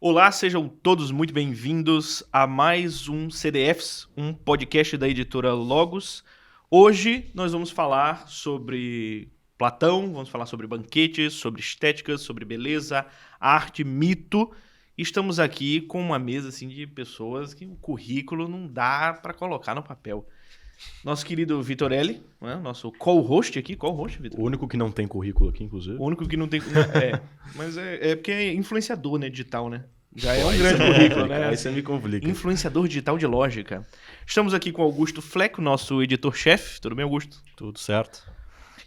Olá, sejam todos muito bem-vindos a mais um CDFs, um podcast da editora Logos. Hoje nós vamos falar sobre Platão, vamos falar sobre banquetes, sobre estética, sobre beleza, arte, mito. Estamos aqui com uma mesa assim, de pessoas que o currículo não dá para colocar no papel. Nosso querido Vitorelli, né? Nosso co-host aqui. Co-host, Vitor? O único que não tem currículo aqui, inclusive. O único que não tem... mas é porque é influenciador, né, digital, né? Já é um grande currículo, né? Aí você me complica. Influenciador digital de lógica. Estamos aqui com Augusto Fleco, nosso editor-chefe. Tudo bem, Augusto? Tudo certo.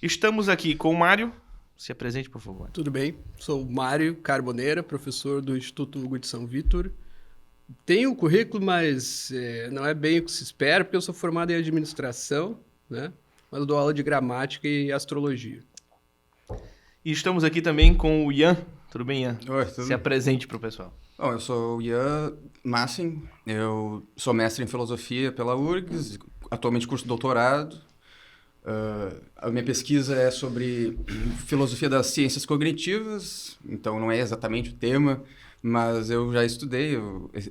Estamos aqui com o Mário. Se apresente, por favor. Tudo bem, sou o Mário Carboneira, professor do Instituto Hugo de São Vítor. Tenho o currículo, mas não é bem o que se espera, porque eu sou formado em administração, né? Mas eu dou aula de gramática e astrologia. E estamos aqui também com o Ian. Tudo bem, Ian? Oi, tudo Se bem? apresente para o pessoal. Bom, eu sou o Ian Massin, eu sou mestre em filosofia pela URGS, atualmente curso doutorado. A minha pesquisa é sobre filosofia das ciências cognitivas, então não é exatamente o tema, mas eu já estudei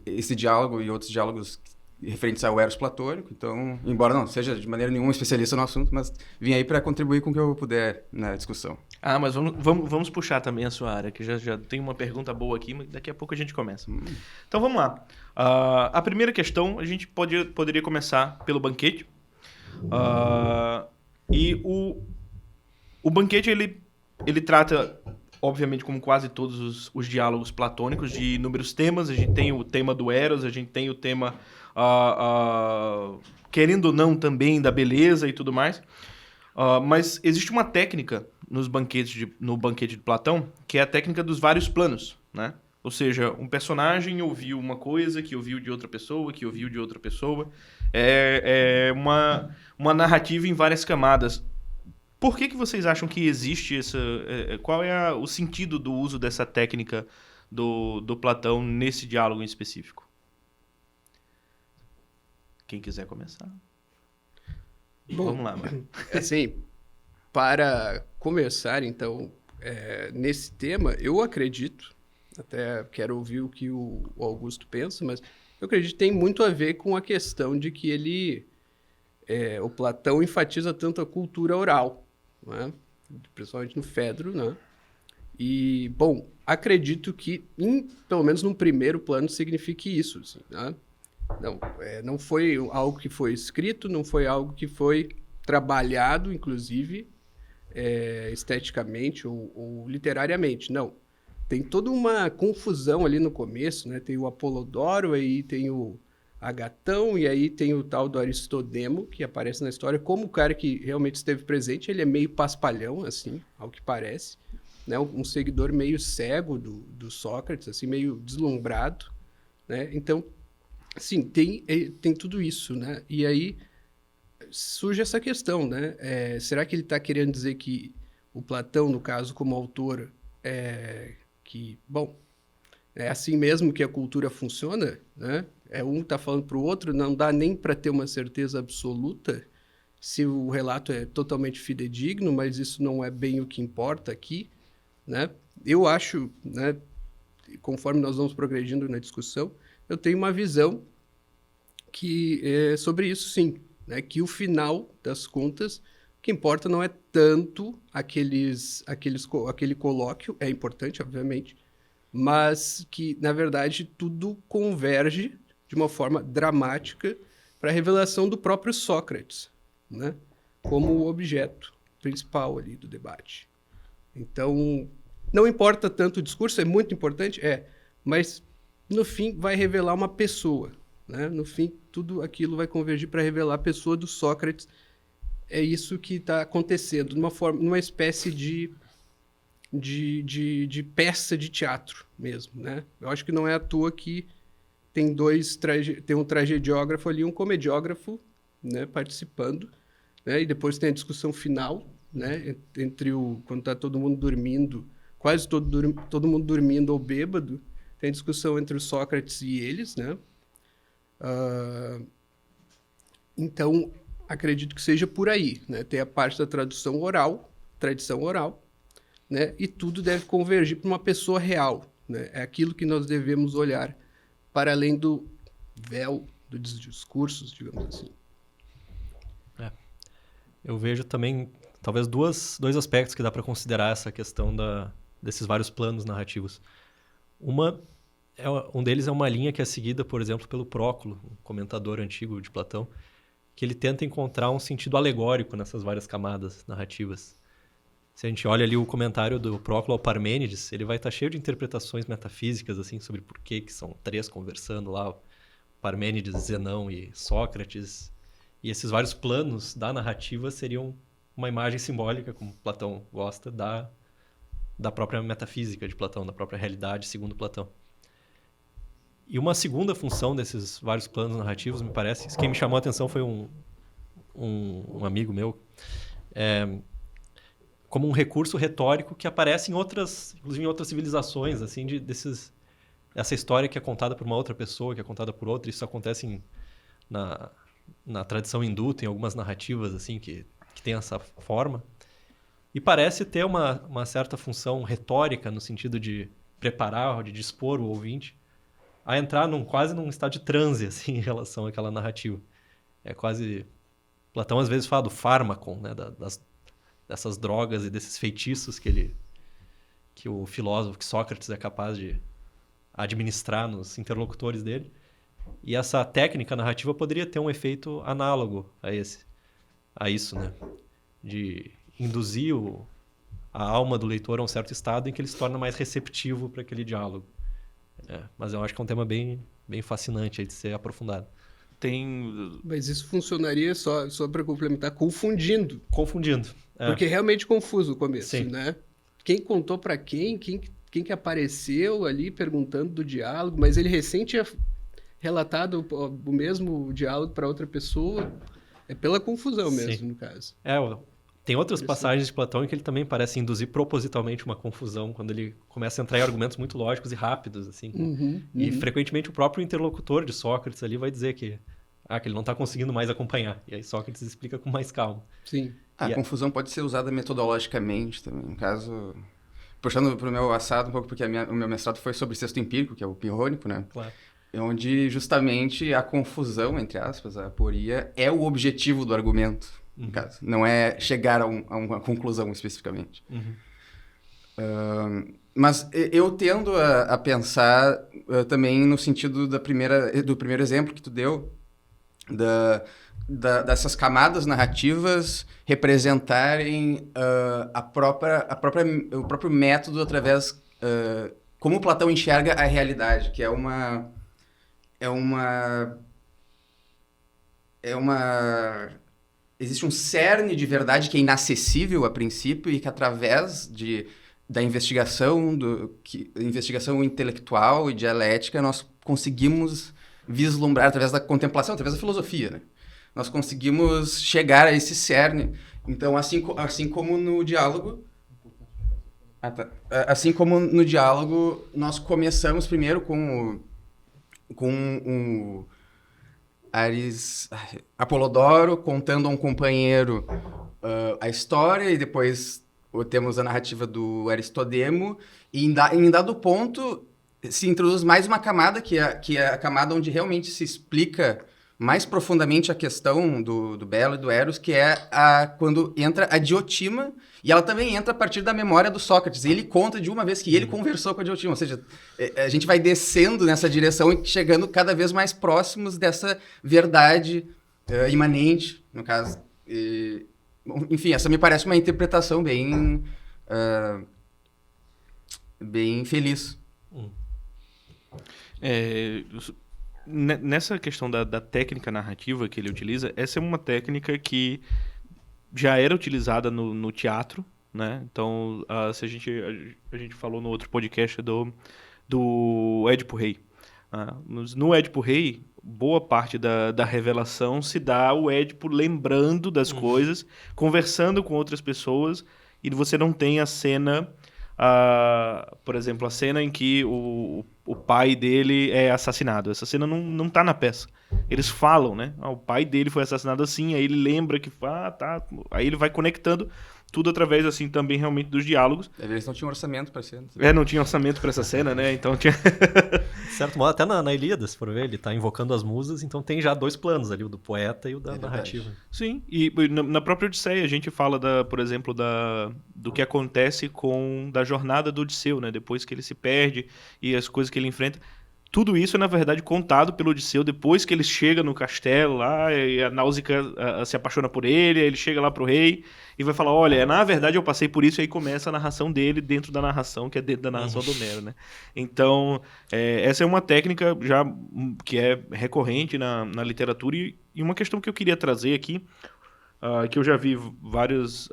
esse diálogo e outros diálogos referentes ao Eros platônico, então, embora não seja de maneira nenhuma especialista no assunto, mas vim aí para contribuir com o que eu puder na discussão. Ah, mas vamos puxar também a sua área, que já tem uma pergunta boa aqui, mas daqui a pouco a gente começa. Então vamos lá. A primeira questão, a gente poderia começar pelo banquete. E o banquete, ele trata, obviamente, como quase todos os diálogos platônicos, de inúmeros temas. A gente tem o tema do Eros, a gente tem o tema, querendo ou não, também da beleza e tudo mais. Mas existe uma técnica no banquete de Platão, que é a técnica dos vários planos, né? Ou seja, um personagem ouviu uma coisa, que ouviu de outra pessoa, que ouviu de outra pessoa. É uma narrativa em várias camadas. Por que vocês acham que existe essa... qual é o sentido do uso dessa técnica do Platão nesse diálogo em específico? Quem quiser começar. Bom, vamos lá, Mário. Assim, para começar, então, nesse tema, eu acredito, até quero ouvir o que o Augusto pensa, mas eu acredito que tem muito a ver com a questão de que o Platão enfatiza tanto a cultura oral, né? Principalmente no Fedro, né? E, bom, acredito que, pelo menos num primeiro plano, signifique isso, assim, né? Não foi algo que foi escrito, não foi algo que foi trabalhado, inclusive, esteticamente ou literariamente, não. Tem toda uma confusão ali no começo, né? Tem o Apolodoro, aí tem o Agatão, e aí tem o tal do Aristodemo, que aparece na história como o cara que realmente esteve presente. Ele é meio paspalhão, assim, ao que parece, né? Um seguidor meio cego do Sócrates, assim, meio deslumbrado, né? Então, sim, tem tudo isso, né? E aí surge essa questão, né? Será que ele está querendo dizer que o Platão, no caso, como autor, que, bom, é assim mesmo que a cultura funciona, né? Um está falando para o outro, não dá nem para ter uma certeza absoluta se o relato é totalmente fidedigno, mas isso não é bem o que importa aqui, né? Eu acho, né, conforme nós vamos progredindo na discussão, eu tenho uma visão que é sobre isso, sim, né? Que o final das contas, o que importa não é tanto aquele colóquio, é importante, obviamente, mas que, na verdade, tudo converge de uma forma dramática para a revelação do próprio Sócrates, né? Como o objeto principal ali do debate. Então, não importa tanto o discurso, é muito importante, mas no fim vai revelar uma pessoa, né? No fim, tudo aquilo vai convergir para revelar a pessoa do Sócrates. É isso que está acontecendo, numa espécie de peça de teatro mesmo, né? Eu acho que não é à toa que tem tem um tragediógrafo ali, um comediógrafo, né, participando, né? E depois tem a discussão final, né, quando está todo mundo dormindo, quase todo mundo dormindo ou bêbado, tem a discussão entre o Sócrates e eles, né? Então, acredito que seja por aí, né? Tem a parte da tradição oral, né? E tudo deve convergir para uma pessoa real, né? É aquilo que nós devemos olhar para além do véu dos discursos, digamos assim. Eu vejo também, talvez, dois aspectos que dá para considerar essa questão desses vários planos narrativos. Um deles é uma linha que é seguida, por exemplo, pelo Próculo, um comentador antigo de Platão, que ele tenta encontrar um sentido alegórico nessas várias camadas narrativas. Se a gente olha ali o comentário do Próculo ao Parmênides, ele vai estar cheio de interpretações metafísicas assim, sobre por que são três conversando lá, Parmênides, Zenão e Sócrates. E esses vários planos da narrativa seriam uma imagem simbólica, como Platão gosta, da própria metafísica de Platão, da própria realidade, segundo Platão. E uma segunda função desses vários planos narrativos, me parece, quem me chamou a atenção foi um amigo meu, como um recurso retórico que aparece inclusive em outras civilizações, assim, essa história que é contada por uma outra pessoa, que é contada por outra. Isso acontece na tradição hindu, tem algumas narrativas assim que tem essa forma. E parece ter uma certa função retórica no sentido de preparar, de dispor o ouvinte a entrar quase num estado de transe assim, em relação àquela narrativa. É quase... Platão às vezes fala do fármacon, né? Dessas drogas e desses feitiços que o filósofo, que Sócrates é capaz de administrar nos interlocutores dele. E essa técnica narrativa poderia ter um efeito análogo a isso, né? De induzir a alma do leitor a um certo estado em que ele se torna mais receptivo para aquele diálogo. Mas eu acho que é um tema bem, bem fascinante aí de ser aprofundado. Mas isso funcionaria, só para complementar, confundindo. Confundindo. Porque é realmente confuso o começo, Sim. né? Quem contou para quem que apareceu ali perguntando do diálogo, mas ele recém tinha relatado o mesmo diálogo para outra pessoa. É pela confusão mesmo, Sim. no caso. Tem outras passagens de Platão em que ele também parece induzir propositalmente uma confusão, quando ele começa a entrar em argumentos muito lógicos e rápidos, assim. E frequentemente o próprio interlocutor de Sócrates ali vai dizer que ele não está conseguindo mais acompanhar. E aí Sócrates explica com mais calma. Sim. A confusão pode ser usada metodologicamente também. No caso, puxando para o meu assado um pouco, porque o meu mestrado foi sobre sexto empírico, que é o pirrônico, né? Claro. Onde justamente a confusão, entre aspas, a aporia, é o objetivo do argumento, no caso. Não é chegar a uma conclusão especificamente. Mas eu tendo a pensar também no sentido do primeiro exemplo que tu deu, dessas camadas narrativas representarem o próprio método através... como Platão enxerga a realidade, que é uma existe um cerne de verdade que é inacessível a princípio e que através da investigação, investigação intelectual e dialética, nós conseguimos vislumbrar através da contemplação, através da filosofia, né? Nós conseguimos chegar a esse cerne. Então, assim como no diálogo... Assim como no diálogo, nós começamos primeiro com Apolodoro contando a um companheiro a história, e depois temos a narrativa do Aristodemo, e em dado ponto se introduz mais uma camada, que é a camada onde realmente se explica mais profundamente a questão do Belo e do Eros, que é quando entra a Diotima, e ela também entra a partir da memória do Sócrates. E ele conta de uma vez que ele conversou com a Diotima, ou seja, a gente vai descendo nessa direção e chegando cada vez mais próximos dessa verdade imanente, no caso. Enfim, essa me parece uma interpretação bem feliz. Nessa questão da técnica narrativa que ele utiliza, essa é uma técnica que já era utilizada no teatro, né? Então, se a gente falou no outro podcast do Édipo Rei. No Édipo Rei, boa parte da revelação se dá o Édipo lembrando das coisas, conversando com outras pessoas, e você não tem a cena... por exemplo, a cena em que o pai dele é assassinado. Essa cena não tá na peça. Eles falam, né? O pai dele foi assassinado assim, aí ele lembra que... tá. Aí ele vai conectando. tudo através, assim, também realmente dos diálogos. Eles não tinham orçamento para cena. Não tinha orçamento para essa cena, né? Então tinha... De certo modo, até na Ilíada, se for ver, ele tá invocando as musas, então tem já 2 planos ali, o do poeta e o da narrativa. Sim, e na própria Odisseia a gente fala, por exemplo, do que acontece da jornada do Odisseu, né? Depois que ele se perde e as coisas que ele enfrenta. Tudo isso é, na verdade, contado pelo Odisseu depois que ele chega no castelo lá, e a Náusica se apaixona por ele, aí ele chega lá pro rei e vai falar, olha, na verdade eu passei por isso, e aí começa a narração dele dentro da narração, que é dentro da narração do Homero, né? Então, essa é uma técnica já que é recorrente na literatura, e uma questão que eu queria trazer aqui, que eu já vi vários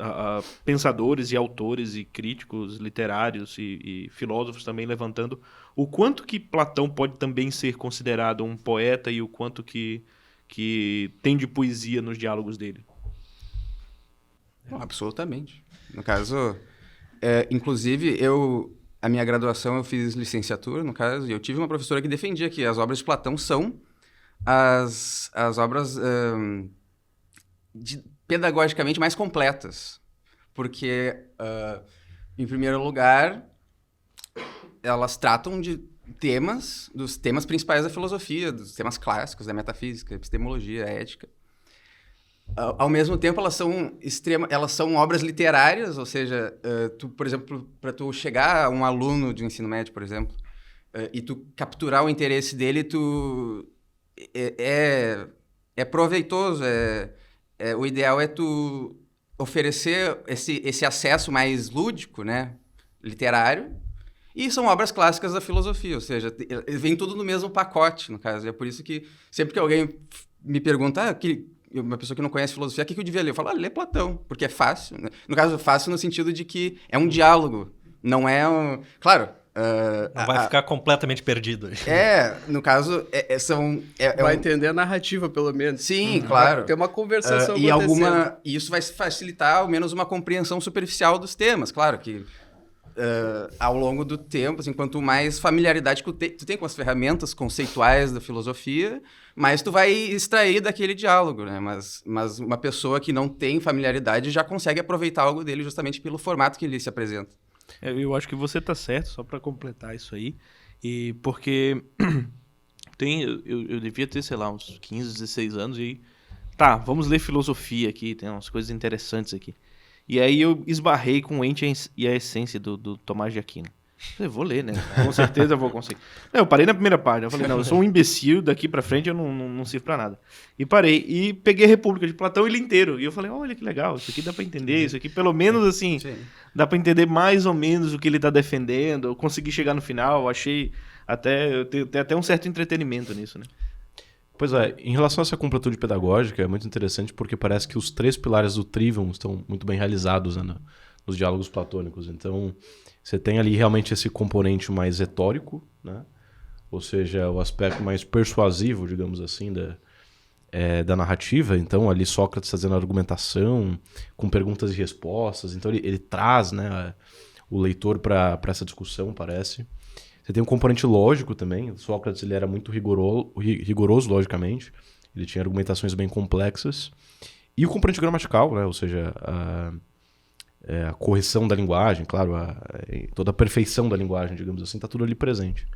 pensadores e autores e críticos literários e filósofos também levantando o quanto que Platão pode também ser considerado um poeta e o quanto que tem de poesia nos diálogos dele. Absolutamente. No caso, inclusive, a minha graduação eu fiz licenciatura, no caso, e eu tive uma professora que defendia que as obras de Platão são as obras pedagogicamente mais completas. Porque, em primeiro lugar, elas tratam dos temas principais da filosofia, dos temas clássicos, da metafísica, epistemologia, ética. Ao mesmo tempo, elas são obras literárias, ou seja, por exemplo, para tu chegar a um aluno de um ensino médio, por exemplo, e tu capturar o interesse dele, é proveitoso, o ideal é tu oferecer esse acesso mais lúdico, né, literário, e são obras clássicas da filosofia, ou seja, vem tudo no mesmo pacote, no caso. É por isso que sempre que alguém me pergunta, uma pessoa que não conhece filosofia, o que eu devia ler? Eu falo, lê Platão, porque é fácil. Né? No caso, fácil no sentido de que é um diálogo, não é um... Claro... não vai ficar completamente perdido. No caso, vai entender a narrativa, pelo menos. Sim, claro. Vai ter uma conversação e isso vai facilitar, ao menos, uma compreensão superficial dos temas. Claro que, ao longo do tempo, assim, quanto mais familiaridade tu tem com as ferramentas conceituais da filosofia, mais tu vai extrair daquele diálogo, né? Mas uma pessoa que não tem familiaridade já consegue aproveitar algo dele justamente pelo formato que ele se apresenta. Eu acho que você tá certo, só para completar isso aí, e porque eu devia ter, sei lá, uns 15, 16 anos, e vamos ler filosofia aqui, tem umas coisas interessantes aqui. E aí eu esbarrei com o Ente e a Essência do Tomás de Aquino. Falei, vou ler, né? Com certeza eu vou conseguir. Eu parei na primeira página. Eu falei, não, eu sou um imbecil, daqui pra frente eu não sirvo pra nada. E parei. E peguei a República de Platão e li inteiro. E eu falei, olha que legal, isso aqui dá pra entender. Isso aqui, pelo menos assim, dá pra entender mais ou menos o que ele tá defendendo. Eu consegui chegar no final, achei tem até um certo entretenimento nisso, né? Pois é, em relação a essa completude pedagógica, é muito interessante porque parece que os 3 pilares do Trivium estão muito bem realizados, né, nos diálogos platônicos. Então, você tem ali realmente esse componente mais retórico, né? Ou seja, o aspecto mais persuasivo, digamos assim, da narrativa. Então, ali Sócrates fazendo argumentação, com perguntas e respostas. Então, ele traz, né, o leitor para essa discussão, parece. Você tem um componente lógico também. Sócrates ele era muito rigoroso logicamente. Ele tinha argumentações bem complexas. E o componente gramatical, né? Ou seja, a correção da linguagem, claro, toda a perfeição da linguagem, digamos assim, está tudo ali presente.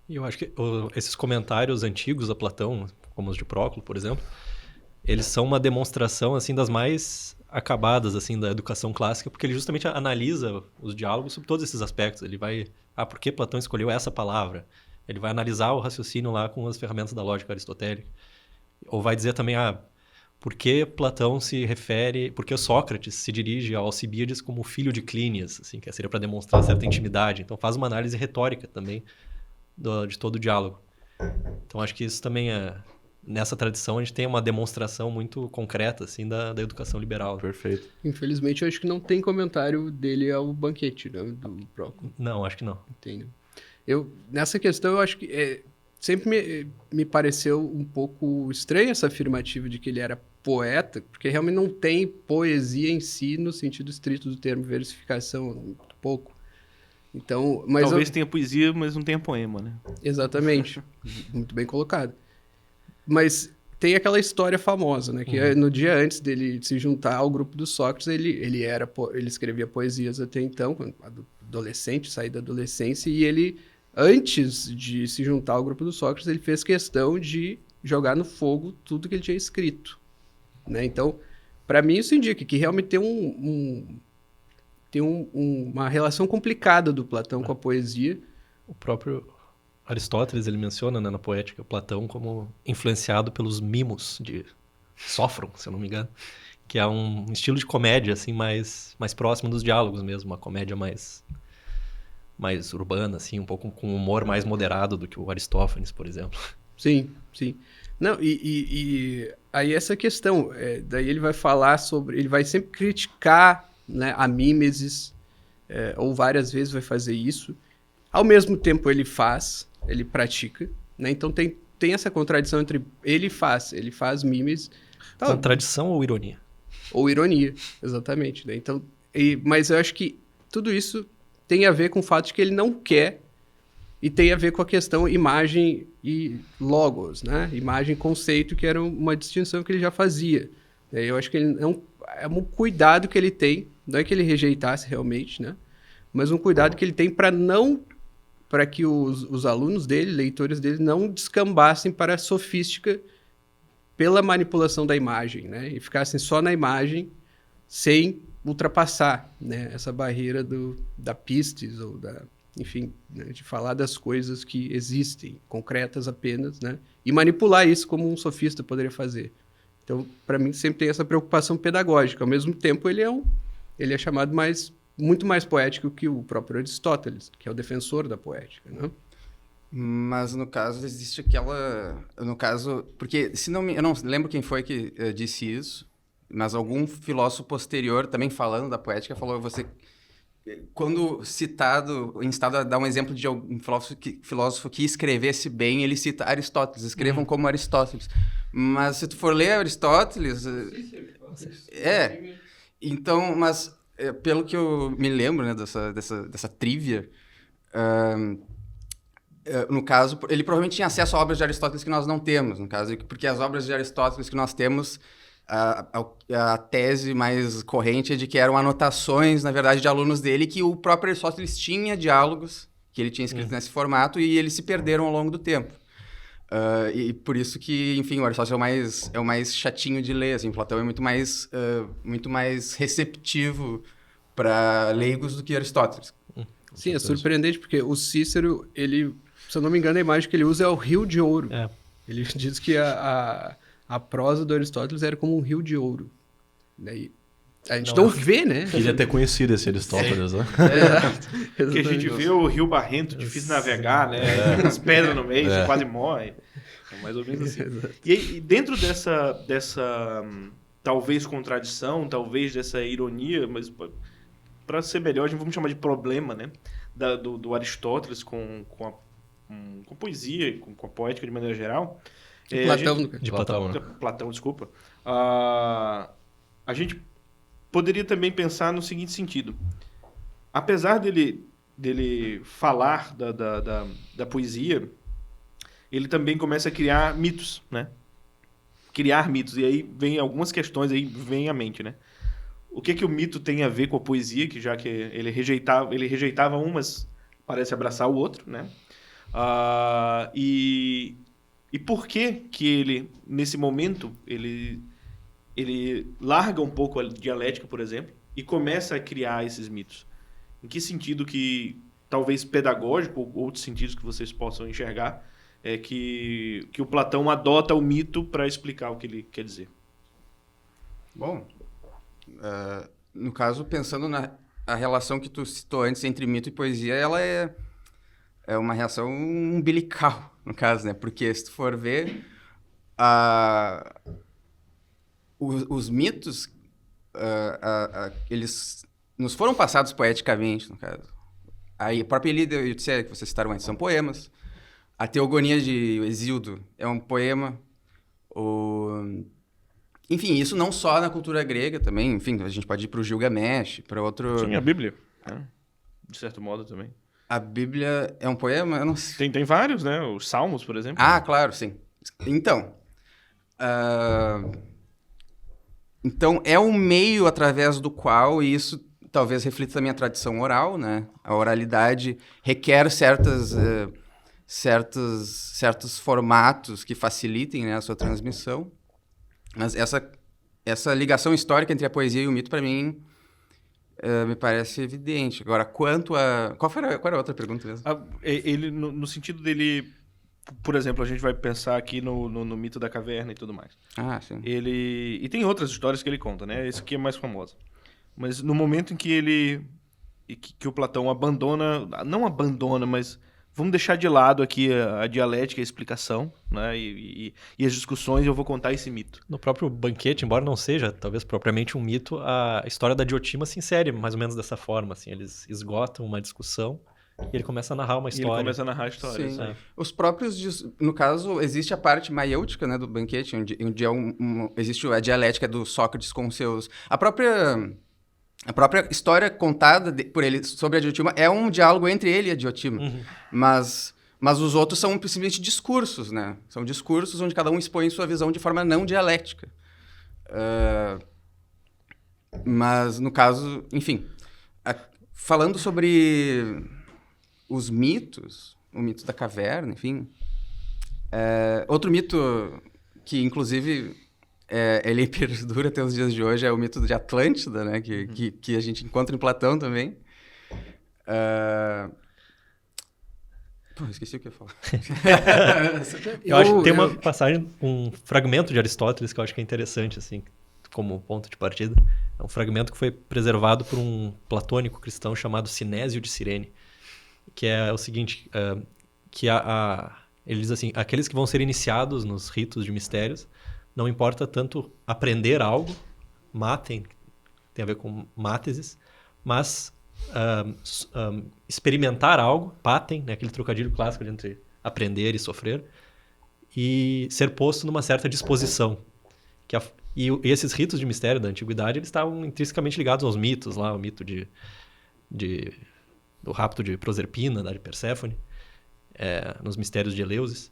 E eu acho que esses comentários antigos a Platão, como os de Próclo, por exemplo, eles são uma demonstração assim das mais acabadas assim da educação clássica, porque ele justamente analisa os diálogos sobre todos esses aspectos. Ele vai, por que Platão escolheu essa palavra? Ele vai analisar o raciocínio lá com as ferramentas da lógica aristotélica. Ou vai dizer também, por que Platão por que Sócrates se dirige ao Alcibíades como filho de Clínias, assim, que seria para demonstrar certa intimidade. Então faz uma análise retórica também de todo o diálogo. Então acho que isso também nessa tradição a gente tem uma demonstração muito concreta assim da educação liberal. Perfeito. Infelizmente eu acho que não tem comentário dele ao banquete, né, do Próclo. Não, acho que não. Entendo. Nessa questão eu acho que sempre me pareceu um pouco estranha essa afirmativa de que ele era poeta, porque realmente não tem poesia em si no sentido estrito do termo, versificação, muito pouco. Então, talvez tenha poesia, mas não tenha poema, né? Exatamente. Muito bem colocado. Mas tem aquela história famosa, né? Que no dia antes dele se juntar ao grupo do Sócrates, ele escrevia poesias até então, quando adolescente, sair da adolescência, e ele, antes de se juntar ao grupo do Sócrates, ele fez questão de jogar no fogo tudo que ele tinha escrito, né? Então, para mim, isso indica que realmente tem uma relação complicada do Platão com a poesia. O próprio Aristóteles, ele menciona, né, na Poética, Platão como influenciado pelos mimos de Sófron, se eu não me engano, que é um estilo de comédia assim mais próximo dos diálogos mesmo, uma comédia mais urbana, assim, um pouco com humor mais moderado do que o Aristófanes, por exemplo. Sim, sim. Não, e aí essa questão, daí ele vai falar sobre, ele vai sempre criticar, né, a mímesis, ou várias vezes vai fazer isso. Ao mesmo tempo ele pratica, né? Então tem essa contradição entre ele faz mímesis. Contradição ou ironia? Ou ironia, exatamente, né? Então, mas eu acho que tudo isso tem a ver com o fato de que ele não quer, e tem a ver com a questão imagem e logos, né? Imagem e conceito, que era uma distinção que ele já fazia. Eu acho que ele não, é um cuidado que ele tem, não é que ele rejeitasse realmente, né? Mas um cuidado que ele tem para que os alunos dele, leitores dele, não descambassem para a sofística pela manipulação da imagem, né? E ficassem só na imagem sem ultrapassar, né, essa barreira da pistis, ou enfim, né, de falar das coisas que existem, concretas apenas, né? E manipular isso como um sofista poderia fazer. Então, para mim, sempre tem essa preocupação pedagógica. Ao mesmo tempo, ele é chamado muito mais poético que o próprio Aristóteles, que é o defensor da poética, né? Mas no caso existe aquela... No caso... Porque eu não lembro quem foi que disse isso, mas algum filósofo posterior, também falando da poética, falou: quando instado a dar um exemplo de um filósofo que escrevesse bem, ele cita Aristóteles. Escrevam como Aristóteles. Mas se tu for ler Aristóteles... Então, mas pelo que eu me lembro, né, dessa trivia... no caso, ele provavelmente tinha acesso a obras de Aristóteles que nós não temos, no caso, porque as obras de Aristóteles que nós temos, a tese mais corrente é de que eram anotações, na verdade, de alunos dele, que o próprio Aristóteles tinha diálogos que ele tinha escrito nesse formato, e eles se perderam ao longo do tempo. E por isso que, enfim, o Aristóteles é o mais chatinho de ler, assim, Platão é muito mais receptivo para leigos do que Aristóteles. Sim, é surpreendente, porque o Cícero, ele, se eu não me engano, a imagem que ele usa é o rio de ouro. Ele diz que a prosa do Aristóteles era como um rio de ouro. Daí, a gente não vê, né? Queria ter conhecido esse Aristóteles, né? Porque a gente vê o rio barrento, difícil navegar, né? As pedras no meio, você quase morre. É mais ou menos assim. E dentro dessa talvez contradição, talvez dessa ironia, mas para ser melhor, vamos chamar de problema, né? Do Aristóteles com a poesia, com a poética de maneira geral. Platão, desculpa. A gente poderia também pensar no seguinte sentido: apesar dele falar da poesia, ele também começa a criar mitos, né? Criar mitos, e aí vem algumas questões aí vem à mente, né? O que o mito tem a ver com a poesia, que já que ele rejeitava um, mas parece abraçar o outro, né? E por que ele, nesse momento, ele larga um pouco a dialética, por exemplo, e começa a criar esses mitos? Em que sentido que, talvez pedagógico, ou outros sentidos que vocês possam enxergar, é que o Platão adota o mito para explicar o que ele quer dizer? Bom, no caso, pensando a relação que tu citou antes entre mito e poesia, ela é uma relação umbilical, no caso, né? Porque se tu for ver, os mitos, eles nos foram passados poeticamente, no caso. Aí, a própria Ilíada e Odisseia, que vocês citaram antes, são poemas. A Teogonia de Hesíodo é um poema. Enfim, isso não só na cultura grega também. Enfim, a gente pode ir para o Gilgamesh, para outro... Sim, a Bíblia, né? De certo modo também. A Bíblia é um poema? Eu não sei. Tem vários, né? Os Salmos, por exemplo. Claro, sim. Então, Então, é um meio através do qual, e isso talvez reflita também a tradição oral, né? A oralidade requer certos formatos que facilitem, né, a sua transmissão. Mas essa ligação histórica entre a poesia e o mito, para mim, me parece evidente. Agora, quanto a... Qual era a outra pergunta mesmo? Ele, no sentido dele... Por exemplo, a gente vai pensar aqui no mito da caverna e tudo mais. Ah, sim. E tem outras histórias que ele conta, né? Esse aqui é mais famosa. Mas no momento em que que o Platão abandona... Não abandona, mas... Vamos deixar de lado aqui a dialética, a explicação, né? E as discussões, eu vou contar esse mito. No próprio banquete, embora não seja, talvez, propriamente um mito, a história da Diotima se insere mais ou menos dessa forma. Assim, eles esgotam uma discussão e ele começa a narrar uma história. E ele começa a narrar a história. Sim. Os próprios... No caso, existe a parte maiêutica, né, do banquete, onde existe a dialética do Sócrates com seus... A própria história contada por ele sobre a Diotima é um diálogo entre ele e a Diotima. Uhum. Mas os outros são simplesmente discursos, né? São discursos onde cada um expõe sua visão de forma não dialética. Mas, no caso... Enfim, falando sobre os mitos, o mito da caverna, enfim... outro mito que, inclusive... ele perdura até os dias de hoje, é o mito de Atlântida, né? Que a gente encontra em Platão também. Esqueci o que eu ia falar. Eu acho que tem uma passagem, um fragmento de Aristóteles que eu acho que é interessante, assim, como ponto de partida. É um fragmento que foi preservado por um platônico cristão chamado Sinésio de Cirene, que é o seguinte, que ele diz assim, aqueles que vão ser iniciados nos ritos de mistérios, não importa tanto aprender algo, matem, tem a ver com máteses, mas experimentar algo, patem, né, aquele trocadilho clássico entre aprender e sofrer, e ser posto numa certa disposição. E esses ritos de mistério da antiguidade, eles estavam intrinsecamente ligados aos mitos, lá, o mito do rapto de Proserpina, da de Perséfone, nos mistérios de Eleusis.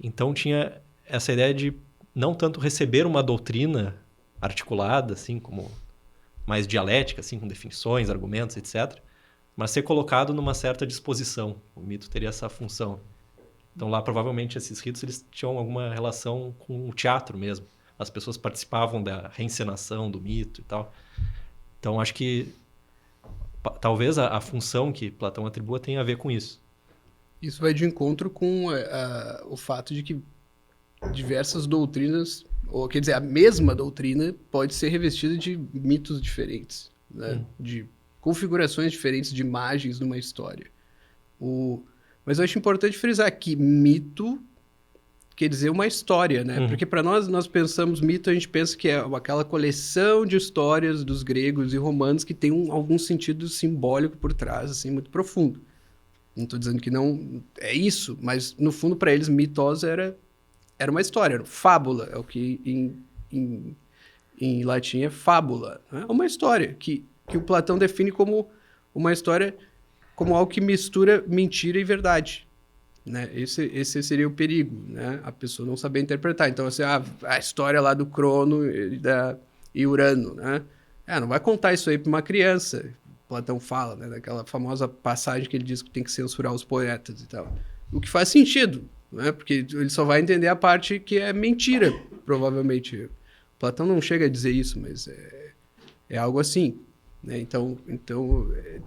Então tinha essa ideia de não tanto receber uma doutrina articulada, assim, como mais dialética, assim, com definições, argumentos, etc., mas ser colocado numa certa disposição. O mito teria essa função. Então lá, provavelmente, esses ritos eles tinham alguma relação com o teatro mesmo. As pessoas participavam da reencenação do mito e tal. Então, acho que talvez a função que Platão atribua tenha a ver com isso. Isso vai de encontro com o fato de que diversas doutrinas, ou quer dizer, a mesma doutrina pode ser revestida de mitos diferentes, né? De configurações diferentes de imagens numa história. Mas eu acho importante frisar que mito quer dizer uma história, né? Porque para nós pensamos mito, a gente pensa que é aquela coleção de histórias dos gregos e romanos que tem algum sentido simbólico por trás, assim, muito profundo. Não estou dizendo que não é isso, mas no fundo para eles mitos era uma história, fábula, é o que em latim é fábula. Né? É uma história que o Platão define como uma história, como algo que mistura mentira e verdade. Né? Esse seria o perigo, né? A pessoa não saber interpretar. Então, assim, a história lá do Crono e Urano, né? Não vai contar isso aí para uma criança. Platão fala, né? Daquela famosa passagem que ele diz que tem que censurar os poetas e tal. O que faz sentido, né? Porque ele só vai entender a parte que é mentira, provavelmente. Platão não chega a dizer isso, mas é algo assim, né? Então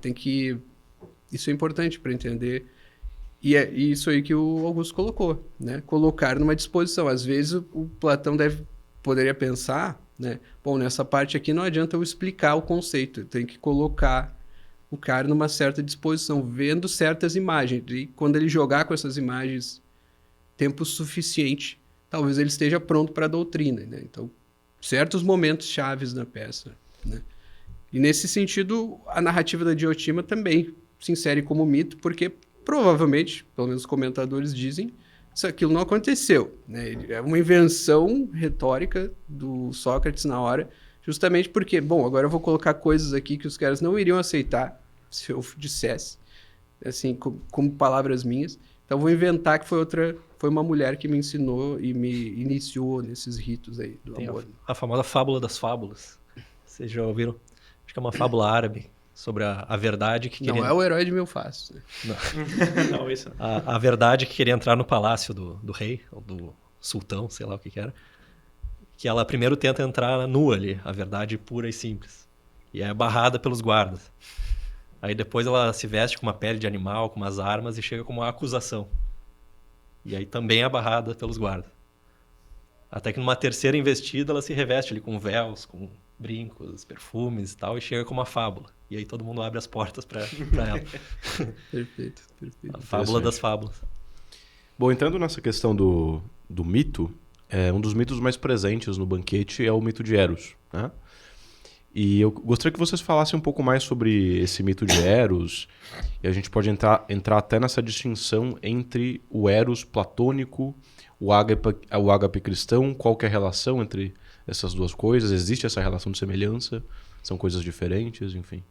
tem que... Isso é importante para entender. E é isso aí que o Augusto colocou, né? Colocar numa disposição. Às vezes o Platão poderia pensar, né? Bom, nessa parte aqui não adianta eu explicar o conceito. Eu tenho que colocar o cara numa certa disposição, vendo certas imagens. E quando ele jogar com essas imagens tempo suficiente, talvez ele esteja pronto para a doutrina, né? Então, certos momentos chaves na peça, né? E nesse sentido, a narrativa da Diotima também se insere como mito, porque provavelmente, pelo menos os comentadores dizem, aquilo não aconteceu, né? É uma invenção retórica do Sócrates na hora, justamente porque, bom, agora eu vou colocar coisas aqui que os caras não iriam aceitar se eu dissesse, assim, como palavras minhas, Então vou inventar que foi uma mulher que me ensinou e me iniciou nesses ritos aí do Tem amor. a famosa fábula das fábulas. Vocês já ouviram? Acho que é uma fábula árabe sobre a verdade que Não queria... é o herói de Belfast, né? Não, isso não. A verdade que queria entrar no palácio do rei, ou do sultão, sei lá o que era. Que ela primeiro tenta entrar nua ali, a verdade pura e simples. E é barrada pelos guardas. Aí depois ela se veste com uma pele de animal, com umas armas e chega como uma acusação. E aí também é barrada pelos guardas. Até que numa terceira investida ela se reveste ali com véus, com brincos, perfumes e tal, e chega com uma fábula. E aí todo mundo abre as portas pra ela. Perfeito, perfeito. A fábula das fábulas. Bom, entrando nessa questão do mito, um dos mitos mais presentes no banquete é o mito de Eros, né? E eu gostaria que vocês falassem um pouco mais sobre esse mito de Eros, e a gente pode entrar até nessa distinção entre o Eros platônico, o ágape cristão, qual que é a relação entre essas duas coisas? Existe essa relação de semelhança? São coisas diferentes, enfim.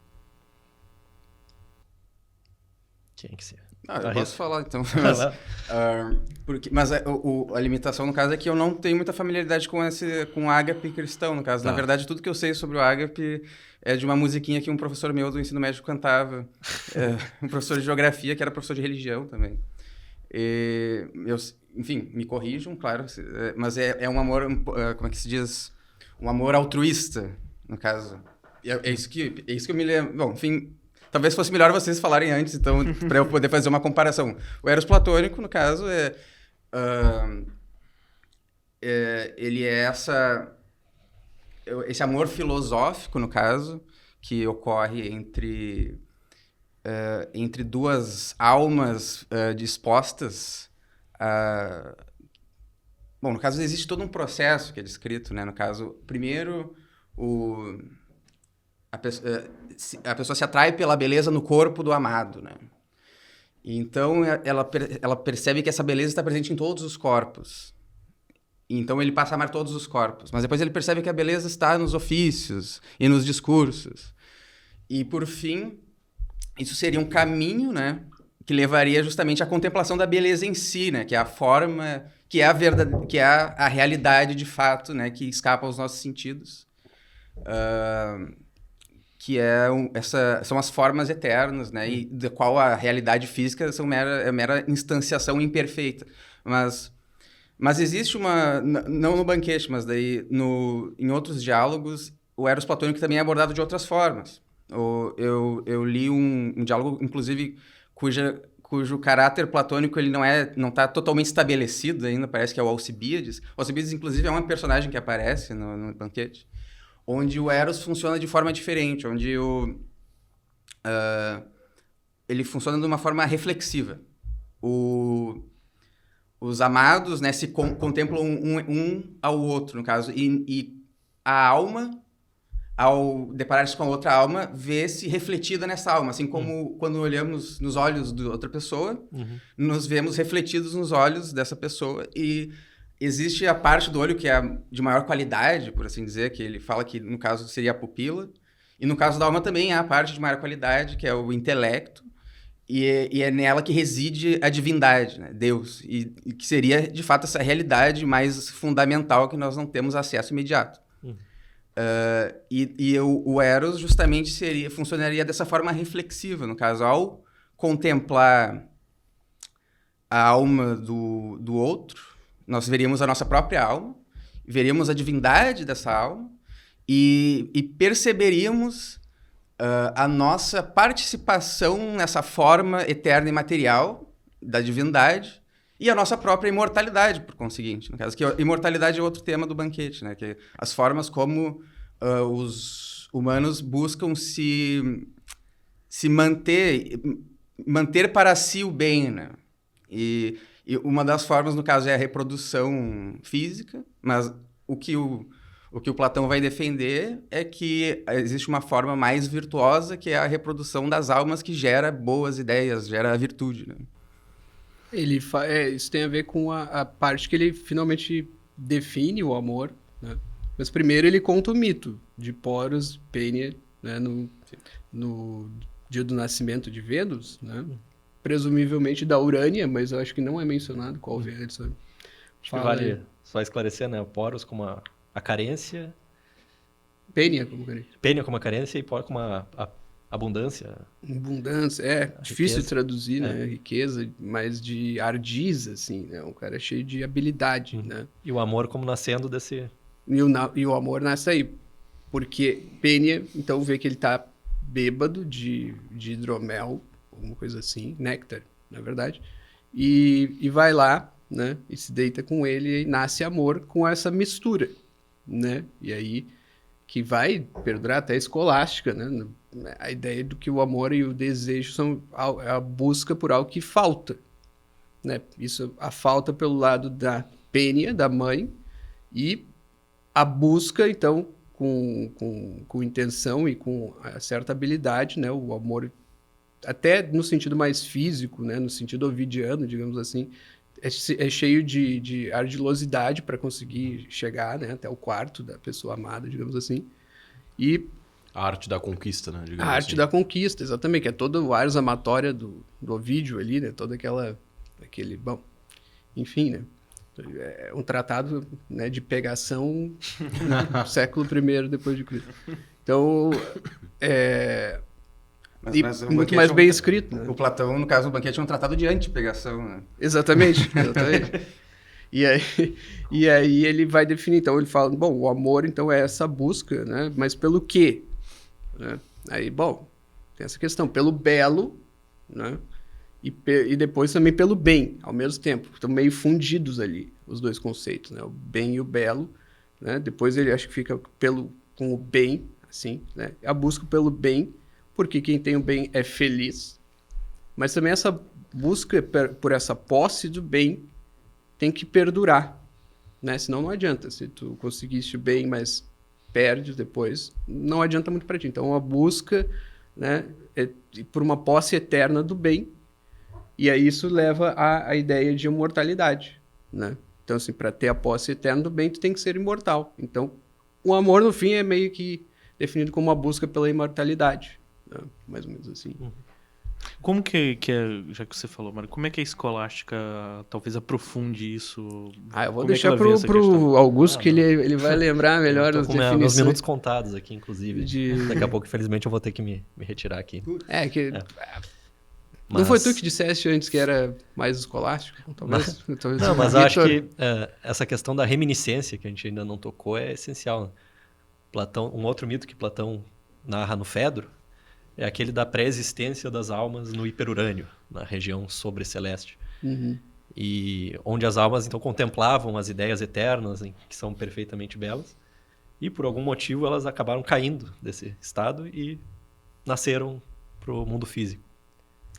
Tinha que ser. Eu posso falar, então. Vai lá. Mas a limitação, no caso, é que eu não tenho muita familiaridade com o ágape cristão, no caso. Tá. Na verdade, tudo que eu sei sobre o ágape é de uma musiquinha que um professor meu do ensino médio cantava. Um professor de geografia, que era professor de religião também. Enfim, me corrijam, claro, mas é um amor, como é que se diz? Um amor altruísta, no caso. É isso que eu me lembro. Bom, enfim... Talvez fosse melhor vocês falarem antes, então, para eu poder fazer uma comparação. O Eros platônico, no caso, ele é esse amor filosófico, no caso, que ocorre entre duas almas dispostas a... Bom, no caso, existe todo um processo que é descrito, né? No caso, primeiro, a pessoa se atrai pela beleza no corpo do amado, né? E então, ela percebe que essa beleza está presente em todos os corpos. E então, ele passa a amar todos os corpos. Mas depois ele percebe que a beleza está nos ofícios e nos discursos. E, por fim, isso seria um caminho, né? Que levaria justamente à contemplação da beleza em si, né? Que é a forma, que é a verdade, que é a realidade de fato, né? Que escapa aos nossos sentidos. Que são as formas eternas, né? E da qual a realidade física é mera instanciação imperfeita. Mas existe não no banquete, mas daí em outros diálogos, o Eros platônico também é abordado de outras formas. Eu li um diálogo, inclusive, cujo caráter platônico ele não está totalmente estabelecido ainda, parece que é o Alcibíades. O Alcibíades, inclusive, é um personagem que aparece no banquete, onde o Eros funciona de forma diferente, onde ele funciona de uma forma reflexiva. Os amados, né, se contemplam um ao outro, no caso, e a alma, ao deparar-se com a outra alma, vê-se refletida nessa alma, assim como quando olhamos nos olhos de outra pessoa, nos vemos refletidos nos olhos dessa pessoa, e existe a parte do olho que é de maior qualidade, por assim dizer, que ele fala que, no caso, seria a pupila. E no caso da alma também há a parte de maior qualidade, que é o intelecto. E é nela que reside a divindade, né? Deus. E que seria, de fato, essa realidade mais fundamental que nós não temos acesso imediato. O Eros justamente funcionaria dessa forma reflexiva, no caso, ao contemplar a alma do outro, nós veríamos a nossa própria alma, veríamos a divindade dessa alma e perceberíamos a nossa participação nessa forma eterna e material da divindade e a nossa própria imortalidade, por conseguinte. No caso, que a imortalidade é outro tema do banquete, né? Que as formas como os humanos buscam se manter para si o bem, né? E uma das formas, no caso, é a reprodução física, mas o que o Platão vai defender é que existe uma forma mais virtuosa, que é a reprodução das almas, que gera boas ideias, gera a virtude, né? Isso tem a ver com a parte que ele finalmente define o amor, né? Mas primeiro ele conta o mito de Poros, Pênia, né? No dia do nascimento de Vênus, né? presumivelmente da Urânia, mas eu acho que não é mencionado qual vem antes, sabe? Acho que Fala vale aí. só esclarecer, né? O Poros como a carência, Pênia, como que Pênia como a carência e Poros como a abundância. abundância, difícil de riqueza. traduzir, né? Riqueza, mas de ardiz, assim, né? Um cara cheio de habilidade, né? E o amor como nascendo desse... E o amor nasce aí. Porque Pênia, então, vê que ele tá bêbado de hidromel, alguma coisa assim, néctar, na verdade, e vai lá, né? E se deita com ele e nasce amor com essa mistura, né? E aí que vai perdurar até a escolástica, né? A ideia do que o amor e o desejo são a busca por algo que falta, né? Isso, a falta pelo lado da Pênia, da mãe, e a busca, então, com intenção e com certa habilidade, né? O amor, até no sentido mais físico, né? No sentido ovidiano, digamos assim, é cheio de ardilosidade para conseguir chegar, né? Até o quarto da pessoa amada, digamos assim. E A arte da conquista, né? a arte da conquista, exatamente, que é todo o ars amatória do Ovídio ali, né? Toda aquele, bom, enfim, né? É um tratado, né, de pegação do século I depois de Cristo. Então, Mas o muito banquete mais é um- bem escrito, né? O Platão, no caso, o banquete é um tratado de antipegação, né? Exatamente, exatamente. E aí ele vai definir, então ele fala, bom, o amor então é essa busca, né? Mas pelo quê? Né? Aí, bom, tem essa questão, pelo belo, né? E depois também pelo bem, ao mesmo tempo. Estão meio fundidos ali, os dois conceitos, né? O bem e o belo, né? Depois ele acho que fica com o bem, assim, né? A busca pelo bem, porque quem tem o bem é feliz. Mas também essa busca por essa posse do bem tem que perdurar, né? Senão não adianta. Se tu conseguiste o bem, mas perde depois, não adianta muito para ti. Então a busca, né, é por uma posse eterna do bem, e aí isso leva à ideia de imortalidade, né? Então assim, para ter a posse eterna do bem, tu tem que ser imortal. Então o amor no fim é meio que definido como uma busca pela imortalidade, né? Mais ou menos assim. Como que é, já que você falou, Mário, como é que a escolástica talvez aprofunde isso? Eu vou Como é que deixar ela vê essa questão? pro Augusto, que ele vai lembrar melhor Eu as tô com meus definições. minutos contados aqui, inclusive. De- Daqui a pouco, infelizmente, eu vou ter que me retirar aqui. Não Mas- foi tu que disseste antes que era mais escolástico? Talvez. Talvez Não, mas o eu acho Vitor- que essa questão da reminiscência, que a gente ainda não tocou, é essencial, né? Platão, um outro mito que Platão narra no Fedro é aquele da pré-existência das almas no hiperurânio, na região sobreceleste. Uhum. E onde as almas, então, contemplavam as ideias eternas, que são perfeitamente belas, e por algum motivo elas acabaram caindo desse estado e nasceram para o mundo físico.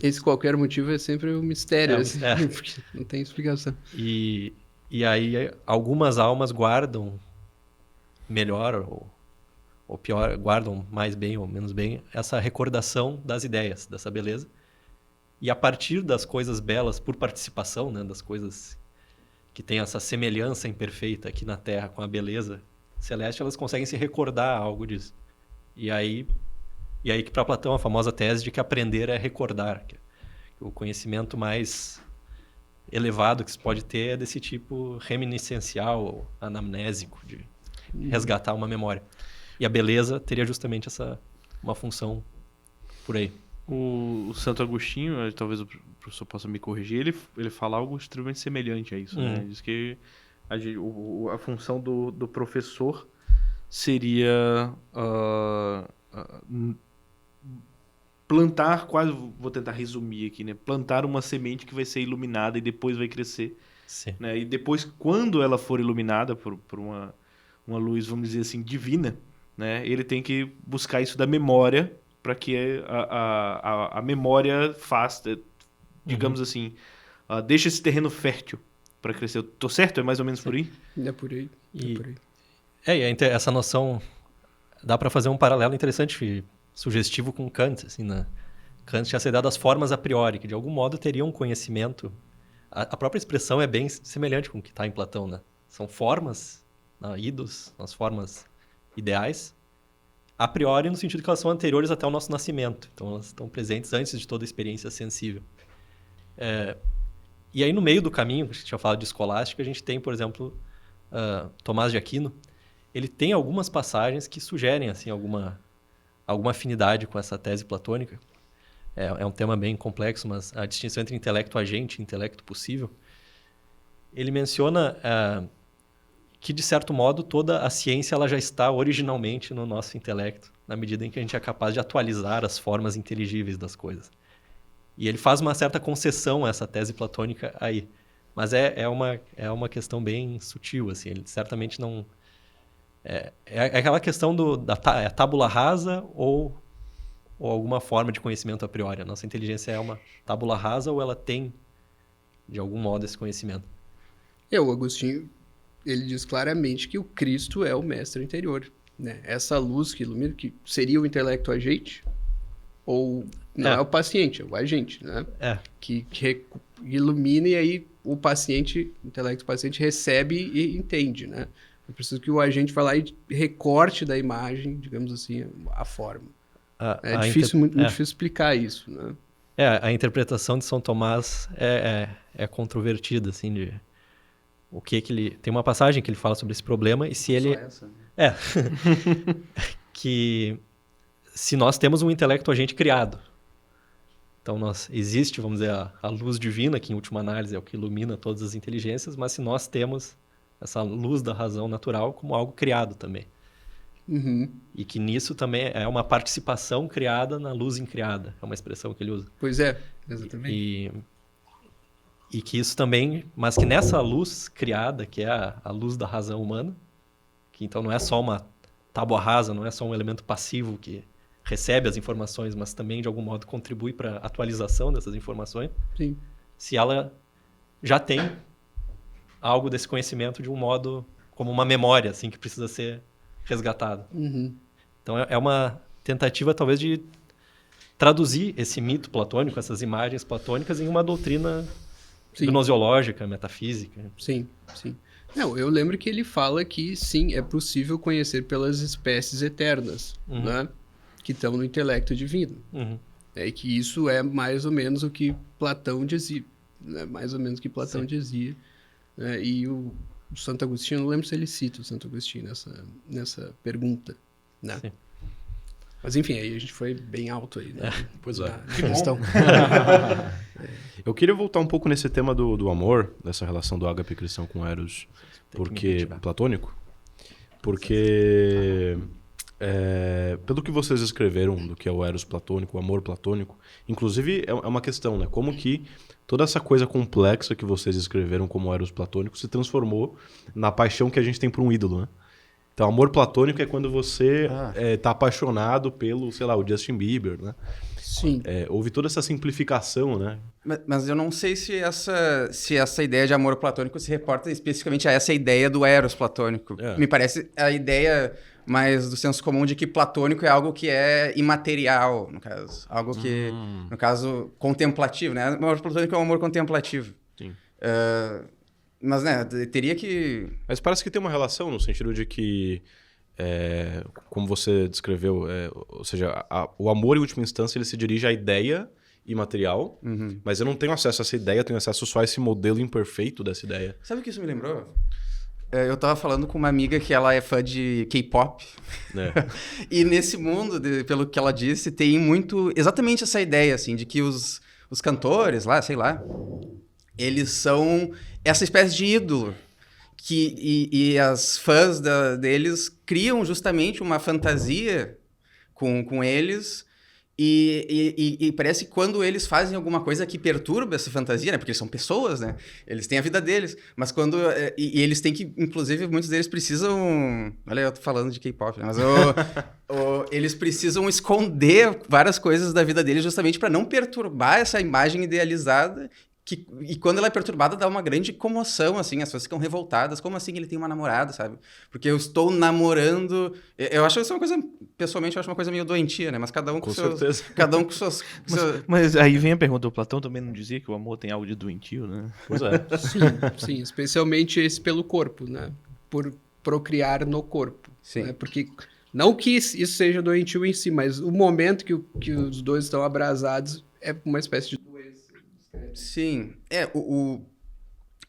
Esse qualquer motivo é sempre um mistério, É um assim, mistério. porque não tem explicação. E aí algumas almas guardam melhor ou pior, guardam mais bem ou menos bem essa recordação das ideias, dessa beleza. E a partir das coisas belas, por participação, né, das coisas que têm essa semelhança imperfeita aqui na Terra com a beleza celeste, elas conseguem se recordar algo disso. E aí que para Platão a famosa tese de que aprender é recordar, que o conhecimento mais elevado que se pode ter é desse tipo reminiscencial ou anamnésico, de resgatar uma memória. E a beleza teria justamente uma função por aí. O Santo Agostinho, talvez o professor possa me corrigir, ele fala algo extremamente semelhante a isso, né? Ele diz que a função do professor seria plantar, quase vou tentar resumir aqui, né? Plantar uma semente que vai ser iluminada e depois vai crescer, Sim. né? E depois, quando ela for iluminada por uma luz, vamos dizer assim, divina, né? Ele tem que buscar isso da memória para que a memória faça, digamos assim, deixa esse terreno fértil para crescer. Eu tô certo? É mais ou menos por aí? É por aí. E- É por aí. Essa noção dá para fazer um paralelo interessante, sugestivo com Kant, assim, né? Kant tinha essa ideia das formas a priori, que de algum modo teriam um conhecimento. A própria expressão é bem semelhante com o que está em Platão, né? São formas, idos, as formas ideais, a priori no sentido que elas são anteriores até o nosso nascimento. Então elas estão presentes antes de toda a experiência sensível. E aí, no meio do caminho, a gente tinha falado de escolástica, a gente tem, por exemplo, Tomás de Aquino. Ele tem algumas passagens que sugerem assim, alguma afinidade com essa tese platônica. É um tema bem complexo, mas a distinção entre intelecto agente e intelecto possível. Ele menciona que, de certo modo, toda a ciência ela já está originalmente no nosso intelecto, na medida em que a gente é capaz de atualizar as formas inteligíveis das coisas. E ele faz uma certa concessão a essa tese platônica aí. Mas é uma questão bem sutil, assim. Ele certamente não... É aquela questão da tábula rasa ou alguma forma de conhecimento a priori. A nossa inteligência é uma tábula rasa ou ela tem, de algum modo, esse conhecimento? O Agostinho, ele diz claramente que o Cristo é o mestre interior, né? Essa luz que ilumina, que seria o intelecto agente, ou não é o paciente, é o agente, né? Que ilumina e aí o paciente, o intelecto paciente recebe e entende, né? É preciso que o agente vá lá e recorte da imagem, digamos assim, a forma. É difícil, muito difícil explicar isso, né? A interpretação de São Tomás é controvertida, assim, de o que ele... Tem uma passagem que ele fala sobre esse problema e se ele... Só essa. Que se nós temos um intelecto agente criado, então existe, vamos dizer, a luz divina, que em última análise é o que ilumina todas as inteligências, mas se nós temos essa luz da razão natural como algo criado também. Uhum. E que nisso também é uma participação criada na luz incriada, é uma expressão que ele usa. Pois é, exatamente. E que isso também, mas que nessa luz criada, que é a luz da razão humana, que então não é só uma tábua rasa, não é só um elemento passivo que recebe as informações, mas também de algum modo contribui para a atualização dessas informações. Sim. Se ela já tem algo desse conhecimento de um modo como uma memória, assim, que precisa ser resgatada. Uhum. Então é uma tentativa talvez de traduzir esse mito platônico, essas imagens platônicas em uma doutrina gnoseológica, metafísica. Sim. Não, eu lembro que ele fala que sim, é possível conhecer pelas espécies eternas, né? Que estão no intelecto divino. E que isso é mais ou menos o que Platão dizia. Né? Mais ou menos o que Platão dizia. Né? E o Santo Agostinho, não lembro se ele cita o Santo Agostinho nessa pergunta. Né? Sim. Mas enfim, aí a gente foi bem alto aí. Né? Pois é. Na questão. Eu queria voltar um pouco nesse tema do amor, dessa relação do ágape cristão com Eros, porque platônico, porque pelo que vocês escreveram do que é o Eros platônico, o amor platônico, inclusive é uma questão, né? Como que toda essa coisa complexa que vocês escreveram como Eros platônico se transformou na paixão que a gente tem por um ídolo, né? Então, amor platônico é quando você tá apaixonado pelo, sei lá, o Justin Bieber, né? Sim. Houve toda essa simplificação, né? Mas eu não sei se essa ideia de amor platônico se reporta especificamente a essa ideia do Eros platônico. Me parece a ideia mais do senso comum de que platônico é algo que é imaterial, no caso. Algo que, no caso, contemplativo, né? O amor platônico é um amor contemplativo. Sim. Mas, né, teria que... Mas parece que tem uma relação no sentido de que, como você descreveu, ou seja, o amor, em última instância, ele se dirige à ideia imaterial, mas eu não tenho acesso a essa ideia, eu tenho acesso só a esse modelo imperfeito dessa ideia. Sabe o que isso me lembrou? Eu tava falando com uma amiga que ela é fã de K-pop. E nesse mundo, pelo que ela disse, tem muito... Exatamente essa ideia, assim, de que os cantores lá, sei lá, eles são essa espécie de ídolo. E as fãs deles criam justamente uma fantasia com eles... E parece que quando eles fazem alguma coisa que perturba essa fantasia, né? Porque eles são pessoas, né? Eles têm a vida deles. Mas quando... E eles têm que... Inclusive, muitos deles precisam... Olha, eu tô falando de K-pop, né? Mas eles precisam esconder várias coisas da vida deles justamente para não perturbar essa imagem idealizada. E quando ela é perturbada, dá uma grande comoção, assim. As pessoas ficam revoltadas. Como assim ele tem uma namorada, sabe? Porque eu estou namorando... Eu acho isso uma coisa... Pessoalmente, eu acho uma coisa meio doentia, né? Mas cada um com seus... certeza. Cada um com suas... Mas aí vem a pergunta. O Platão também não dizia que o amor tem algo de doentio, né? Pois é. Sim, especialmente esse pelo corpo, né? Por procriar no corpo. Sim. Né? Porque... Não que isso seja doentio em si, mas o momento que os dois estão abrasados é uma espécie de doença. Sim.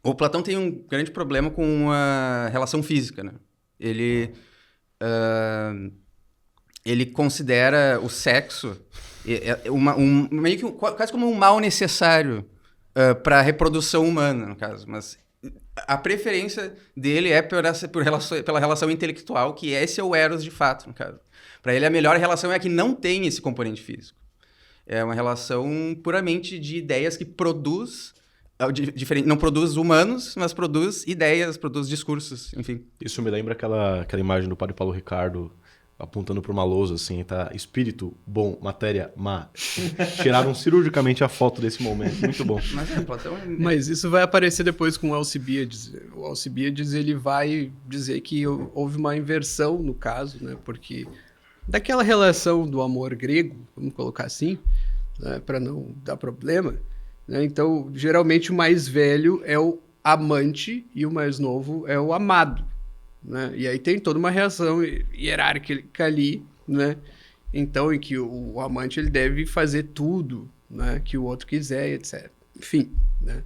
O Platão tem um grande problema com a relação física, né? Ele considera o sexo meio que quase como um mal necessário para a reprodução humana, no caso. Mas a preferência dele é pela relação intelectual, que esse é o eros de fato, no caso. Para ele, a melhor relação é a que não tem esse componente físico. É uma relação puramente de ideias que produz... não produz humanos, mas produz ideias, produz discursos, enfim. Isso me lembra aquela imagem do padre Paulo Ricardo apontando para uma lousa, assim, tá espírito bom, matéria má. Tiraram cirurgicamente a foto desse momento, muito bom. Platão... Mas isso vai aparecer depois com o Alcibiades. O Alcibiades, ele vai dizer que houve uma inversão no caso, né? Porque daquela relação do amor grego, vamos colocar assim, né? Para não dar problema, né? Então, geralmente o mais velho é o amante e o mais novo é o amado. Né? E aí tem toda uma reação hierárquica ali, né? Então, em que o amante ele deve fazer tudo, né? Que o outro quiser, etc. Enfim, né?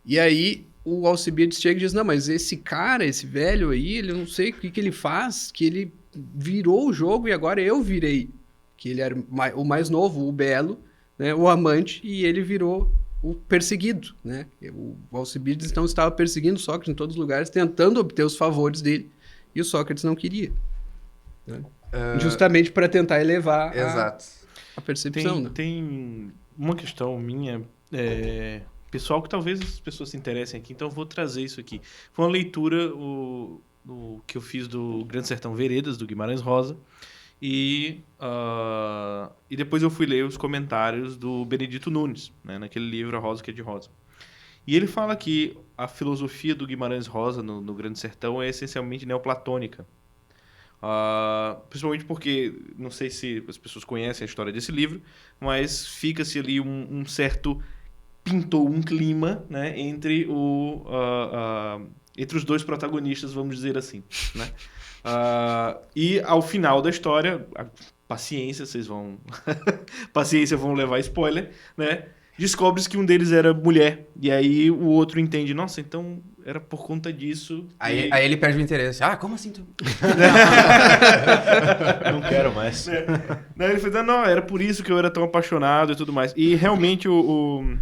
E aí o Alcibiades chega e diz, não, mas esse cara, esse velho aí, ele não sei o que ele faz, que ele virou o jogo e agora eu virei. Que ele era o mais novo, o belo, né? O amante, e ele virou o perseguido, né? O Alcibiades então estava perseguindo Sócrates em todos os lugares, tentando obter os favores dele. E o Sócrates não queria. Né? Justamente para tentar elevar a percepção. Tem uma questão minha, pessoal, que talvez as pessoas se interessem aqui, então eu vou trazer isso aqui. Foi uma leitura que eu fiz do Grande Sertão Veredas, do Guimarães Rosa, e depois eu fui ler os comentários do Benedito Nunes, né, naquele livro A Rosa que é de Rosa. E ele fala que a filosofia do Guimarães Rosa no Grande Sertão é essencialmente neoplatônica. Principalmente porque, não sei se as pessoas conhecem a história desse livro, mas fica-se ali pintou um clima, né, entre os dois protagonistas, vamos dizer assim, né? E ao final da história, paciência, paciência, vão levar spoiler, né? Descobre-se que um deles era mulher. E aí o outro entende, nossa, então era por conta disso. Aí ele perde o interesse. Como assim tu? Não quero mais. Ele falou, não, era por isso que eu era tão apaixonado e tudo mais. E realmente o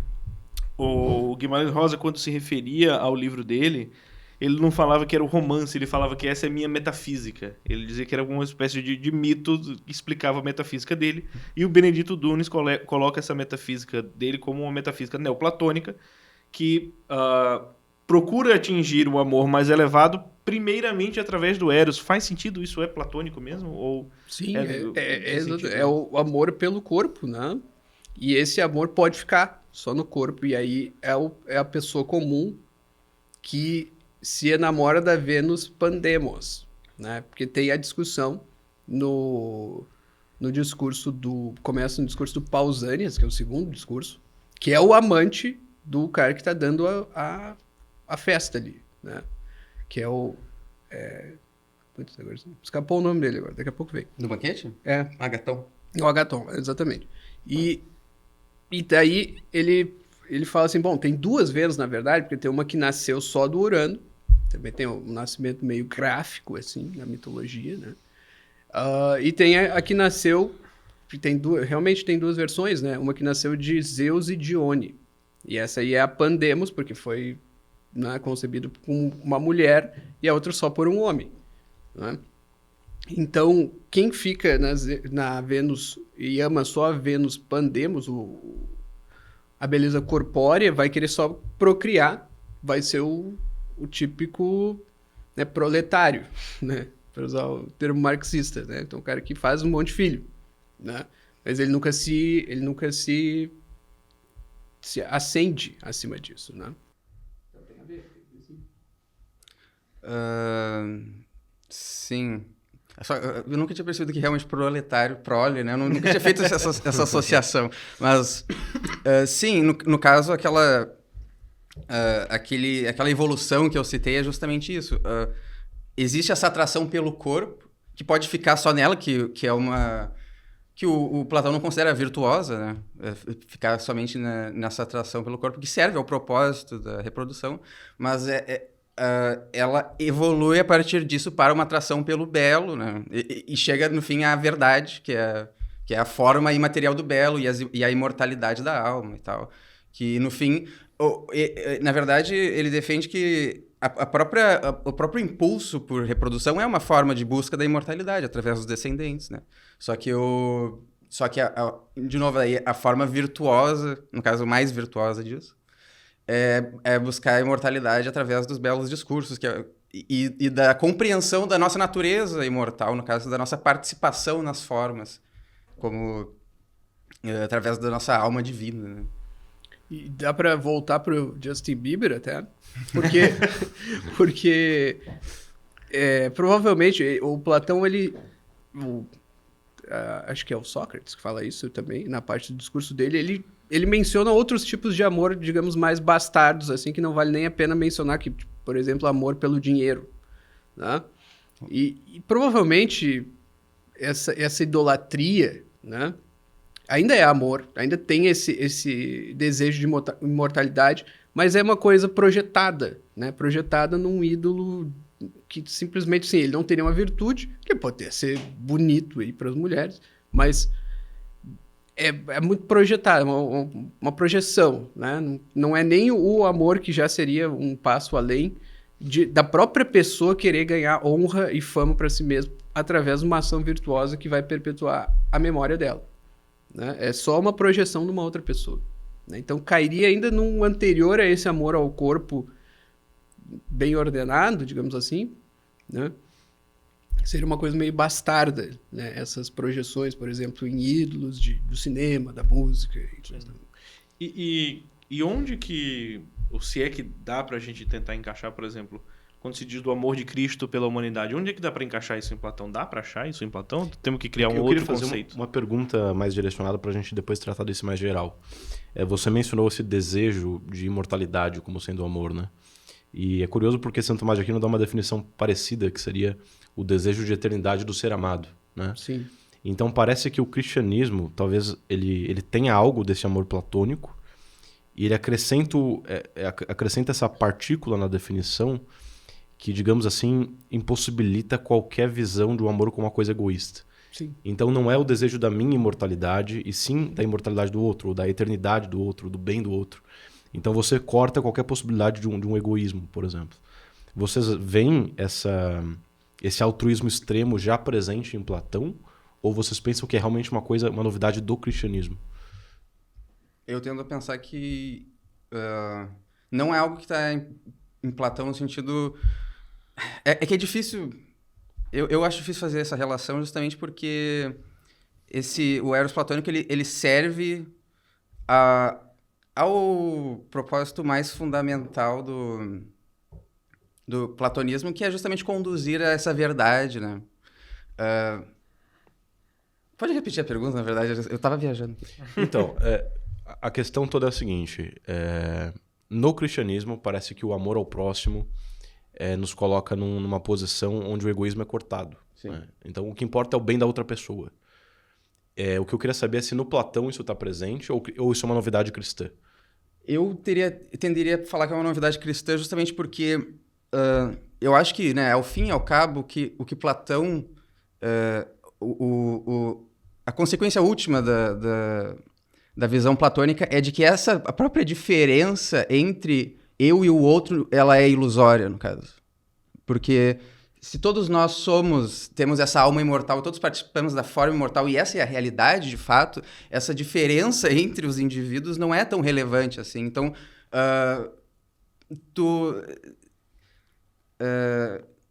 Guimarães Rosa, quando se referia ao livro dele, ele não falava que era o romance, ele falava que essa é a minha metafísica. Ele dizia que era uma espécie de mito que explicava a metafísica dele. E o Benedito Nunes coloca essa metafísica dele como uma metafísica neoplatônica que procura atingir o amor mais elevado primeiramente através do Eros. Faz sentido? Isso é platônico mesmo? Ou sim, é o amor pelo corpo, né? E esse amor pode ficar só no corpo. E aí é a pessoa comum que se enamora da Vênus Pandemos, né? Porque tem a discussão no discurso começa no discurso do Pausanias, que é o segundo discurso, que é o amante do cara que está dando a festa ali, né? Que é o... Putz, agora escapou o nome dele agora, daqui a pouco vem. Do banquete? Agatão. O Agaton, exatamente. E daí ele fala assim, bom, tem duas Vênus, na verdade, porque tem uma que nasceu só do Urano, também tem um nascimento meio gráfico, assim, na mitologia, né? E tem a que nasceu, que realmente tem duas versões, né? Uma que nasceu de Zeus e Dione. E essa aí é a Pandemos, porque foi, né, concebida por uma mulher, e a outra só por um homem, né? Então, quem fica na Vênus e ama só a Vênus Pandemos, a beleza corpórea, vai querer só procriar, vai ser o típico, né, proletário, né, para usar o termo marxista, né? Então, o cara que faz um monte de filho, né? Mas ele nunca se acende acima disso, né? Sim. Eu nunca tinha percebido que realmente proletário, prole, né? Eu nunca tinha feito essa associação. Mas, sim, no caso, aquela evolução que eu citei é justamente isso. Existe essa atração pelo corpo, que pode ficar só nela, que que o Platão não considera virtuosa, né? Ficar somente nessa atração pelo corpo, que serve ao propósito da reprodução, mas ela evolui a partir disso para uma atração pelo belo, né? E chega, no fim, à verdade, que é a forma imaterial do belo e a imortalidade da alma e tal. Que, no fim, na verdade, ele defende que o próprio impulso por reprodução é uma forma de busca da imortalidade através dos descendentes, né? Só que, de novo, aí, a forma virtuosa, no caso mais virtuosa disso, é buscar a imortalidade através dos belos discursos e da compreensão da nossa natureza imortal, no caso da nossa participação nas formas, como através da nossa alma divina, né? E dá para voltar pro Justin Bieber até, porque provavelmente o Platão, acho que é o Sócrates que fala isso também, na parte do discurso dele, ele menciona outros tipos de amor, digamos, mais bastardos, assim, que não vale nem a pena mencionar, que, por exemplo, amor pelo dinheiro, né? E provavelmente essa idolatria, né, ainda é amor, ainda tem esse desejo de imortalidade, mas é uma coisa projetada, né? Projetada num ídolo que simplesmente, sim, ele não teria uma virtude, que pode até ser bonito aí para as mulheres, mas é muito projetado, uma projeção, né? Não é nem o amor, que já seria um passo além da própria pessoa querer ganhar honra e fama para si mesma através de uma ação virtuosa que vai perpetuar a memória dela, né? É só uma projeção de uma outra pessoa, né? Então cairia ainda num anterior a esse amor ao corpo bem ordenado, digamos assim, né? Seria uma coisa meio bastarda, né? Essas projeções, por exemplo, em ídolos do cinema, da música. E onde que, ou se é que dá pra gente tentar encaixar, por exemplo, quando se diz do amor de Cristo pela humanidade, onde é que dá pra encaixar isso em Platão? Dá pra achar isso em Platão? Temos que criar um outro conceito. Uma pergunta mais direcionada pra gente depois tratar desse mais geral. Você mencionou esse desejo de imortalidade como sendo o amor, né? E é curioso porque Santo Tomás de Aquino dá uma definição parecida, que seria o desejo de eternidade do ser amado, né? Sim. Então parece que o cristianismo, talvez ele tenha algo desse amor platônico, e ele acrescenta essa partícula na definição que, digamos assim, impossibilita qualquer visão do amor como uma coisa egoísta. Sim. Então não é o desejo da minha imortalidade, e sim da imortalidade do outro, ou da eternidade do outro, do bem do outro. Então você corta qualquer possibilidade de um egoísmo, por exemplo. Vocês veem esse altruísmo extremo já presente em Platão? Ou vocês pensam que é realmente uma novidade do cristianismo? Eu tendo a pensar que não é algo que está em Platão no sentido... É que é difícil... Eu acho difícil fazer essa relação justamente porque o eros platônico ele serve ao propósito mais fundamental do platonismo, que é justamente conduzir a essa verdade, né? Pode repetir a pergunta, na verdade? Eu estava viajando. Então, a questão toda é a seguinte. No cristianismo, parece que o amor ao próximo nos coloca numa posição onde o egoísmo é cortado. Né? Então, o que importa é o bem da outra pessoa. O que eu queria saber é se no Platão isso está presente ou isso é uma novidade cristã. Eu tenderia a falar que é uma novidade cristã justamente porque eu acho que, né, ao fim e ao cabo, o que Platão... a consequência última da visão platônica é de que a própria diferença entre eu e o outro, ela é ilusória, no caso. Porque se todos nós temos essa alma imortal, todos participamos da forma imortal, e essa é a realidade, de fato, essa diferença entre os indivíduos não é tão relevante assim. Então,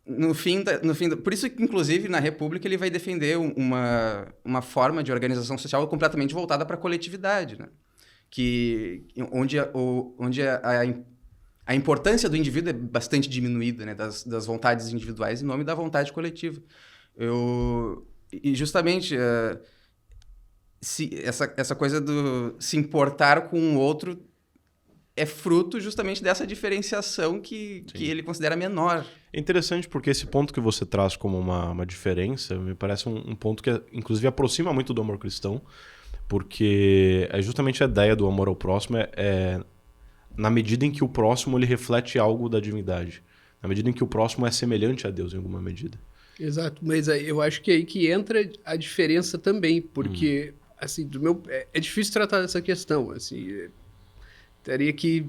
no fim, por isso que, inclusive, na República ele vai defender uma forma de organização social completamente voltada para a coletividade, né? Onde a importância do indivíduo é bastante diminuída, né? Das vontades individuais em nome da vontade coletiva. E justamente essa coisa do se importar com o outro é fruto justamente dessa diferenciação que ele considera menor. É interessante porque esse ponto que você traz como uma diferença me parece um ponto que, inclusive, aproxima muito do amor cristão, porque é justamente a ideia do amor ao próximo na medida em que o próximo ele reflete algo da divindade, na medida em que o próximo é semelhante a Deus em alguma medida. Exato, mas aí eu acho que é aí que entra a diferença também, porque assim, é difícil tratar dessa questão, assim, teria que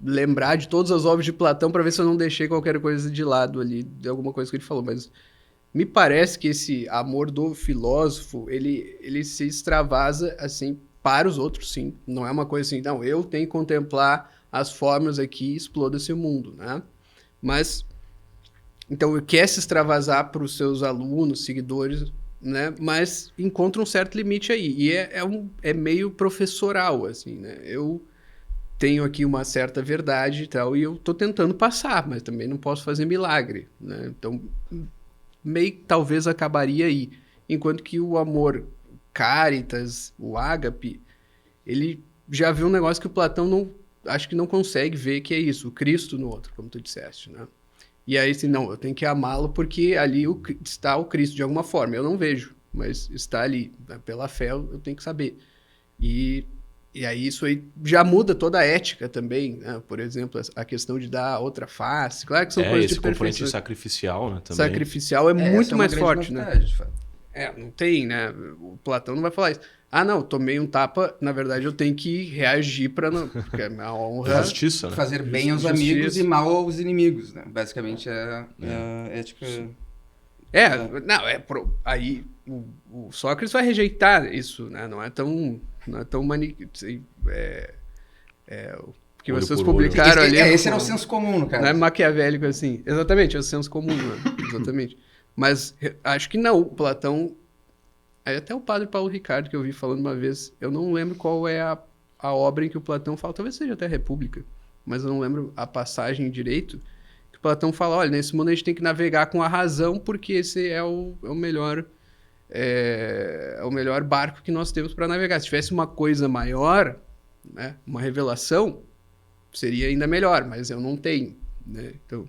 lembrar de todas as obras de Platão para ver se eu não deixei qualquer coisa de lado ali, de alguma coisa que ele falou, mas me parece que esse amor do filósofo, ele se extravasa, assim, para os outros, sim. Não é uma coisa assim, não, eu tenho que contemplar as formas aqui e exploda-se o mundo, né? Mas, então, ele quer se extravasar para os seus alunos, seguidores, né? Mas encontra um certo limite aí. E é meio professoral, assim, né? Eu tenho aqui uma certa verdade e tal, e eu estou tentando passar, mas também não posso fazer milagre, né? Então, meio que talvez acabaria aí. Enquanto que o amor caritas, o ágape, ele já viu um negócio que o Platão acho que não consegue ver, que é isso, o Cristo no outro, como tu disseste, né? E aí, assim, não, eu tenho que amá-lo porque ali está o Cristo de alguma forma. Eu não vejo, mas está ali. Pela fé, eu tenho que saber. E aí isso aí já muda toda a ética também, né? Por exemplo, a questão de dar outra face. Claro que são coisas de Esse componente perfeição. sacrificial, né? Também. Sacrificial é muito essa mais uma grande forte, né? novidade, de fato. Não tem, né? O Platão não vai falar isso. Ah, não, tomei um tapa, na verdade eu tenho que reagir para não... Porque é a honra... Justiça, né? Fazer bem aos Justiça. amigos e mal aos inimigos, né? Basicamente é a ética... Aí o Sócrates vai rejeitar isso, né? Não é tão o que Olho vocês por olho. publicaram ali. Esse era o senso comum, no caso. Não é maquiavélico assim. Exatamente, é o senso comum, né? Exatamente. Mas acho que não. Platão. Aí até o padre Paulo Ricardo, que eu vi falando uma vez, eu não lembro qual é a obra em que o Platão fala, talvez seja até a República, mas eu não lembro a passagem direito, que o Platão fala, olha, nesse mundo a gente tem que navegar com a razão, porque esse é o melhor barco que nós temos para navegar. Se tivesse uma coisa maior, né, uma revelação, seria ainda melhor, mas eu não tenho, né? Então,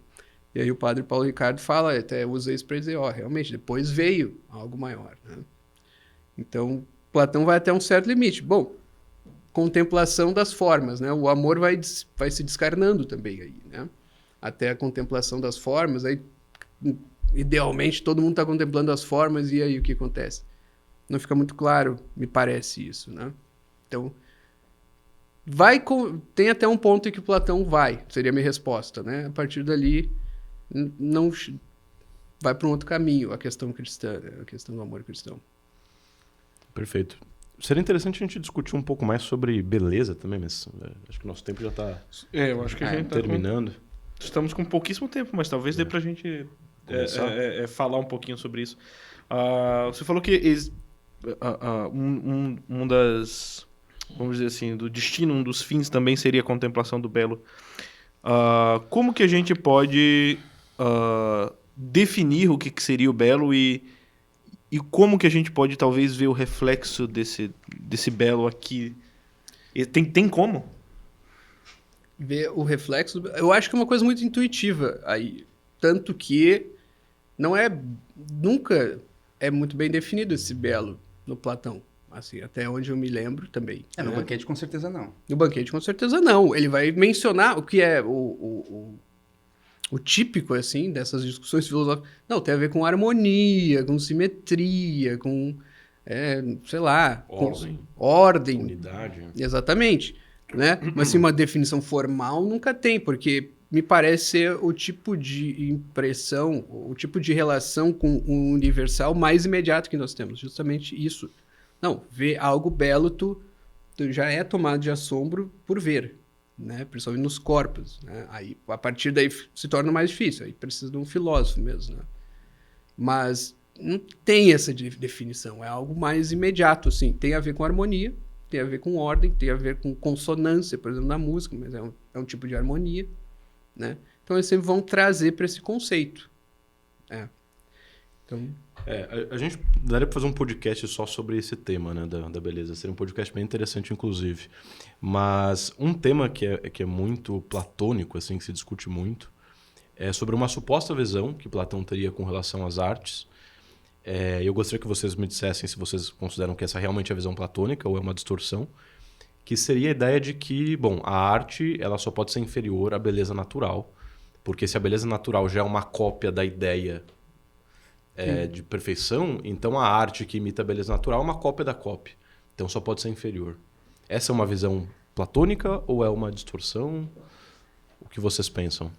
e aí o padre Paulo Ricardo fala, até usa isso para dizer, realmente, depois veio algo maior, né? Então, Platão vai até um certo limite. Bom, contemplação das formas, né? O amor vai se descarnando também aí, né? Até a contemplação das formas, aí idealmente todo mundo está contemplando as formas e aí o que acontece? Não fica muito claro, me parece isso, né? Então, tem até um ponto em que Platão vai, seria a minha resposta, né? A partir dali, não vai para um outro caminho a questão cristã, né? A questão do amor cristão. Perfeito. Seria interessante a gente discutir um pouco mais sobre beleza também, mas acho que o nosso tempo já está Eu acho que a gente terminando. Estamos com pouquíssimo tempo, mas talvez dê pra gente falar um pouquinho sobre isso. Você falou que um das, vamos dizer assim, do destino, um dos fins também seria a contemplação do belo. Como que a gente pode definir o que seria o belo e como que a gente pode talvez ver o reflexo desse belo aqui? Tem como? Ver o reflexo, eu acho que é uma coisa muito intuitiva aí, tanto que nunca é muito bem definido esse belo no Platão, assim, até onde eu me lembro também. No banquete com certeza não. No banquete com certeza não, ele vai mencionar o que é o típico, assim, dessas discussões filosóficas. Não, tem a ver com harmonia, com simetria, com, sei lá... Ordem. Unidade. Exatamente. Né? Mas, assim, uma definição formal nunca tem, porque me parece ser o tipo de impressão, o tipo de relação com o universal mais imediato que nós temos. Justamente isso. Não, ver algo belo, tu já é tomado de assombro por ver. Né? Principalmente nos corpos, né? Aí, a partir daí se torna mais difícil, aí precisa de um filósofo mesmo, né? Mas não tem essa definição, é algo mais imediato, assim, tem a ver com harmonia, tem a ver com ordem, tem a ver com consonância, por exemplo, na música, mas é um tipo de harmonia, né? Então eles sempre vão trazer para esse conceito, né? Então, A gente daria para fazer um podcast só sobre esse tema, né, da beleza. Seria um podcast bem interessante, inclusive. Mas um tema que é muito platônico, assim, que se discute muito, é sobre uma suposta visão que Platão teria com relação às artes. Eu gostaria que vocês me dissessem se vocês consideram que essa realmente é a visão platônica ou é uma distorção, que seria a ideia de que, bom, a arte ela só pode ser inferior à beleza natural, porque se a beleza natural já é uma cópia da ideia de perfeição, então a arte que imita a beleza natural é uma cópia da cópia. Então só pode ser inferior. Essa é uma visão platônica ou é uma distorção? O que vocês pensam?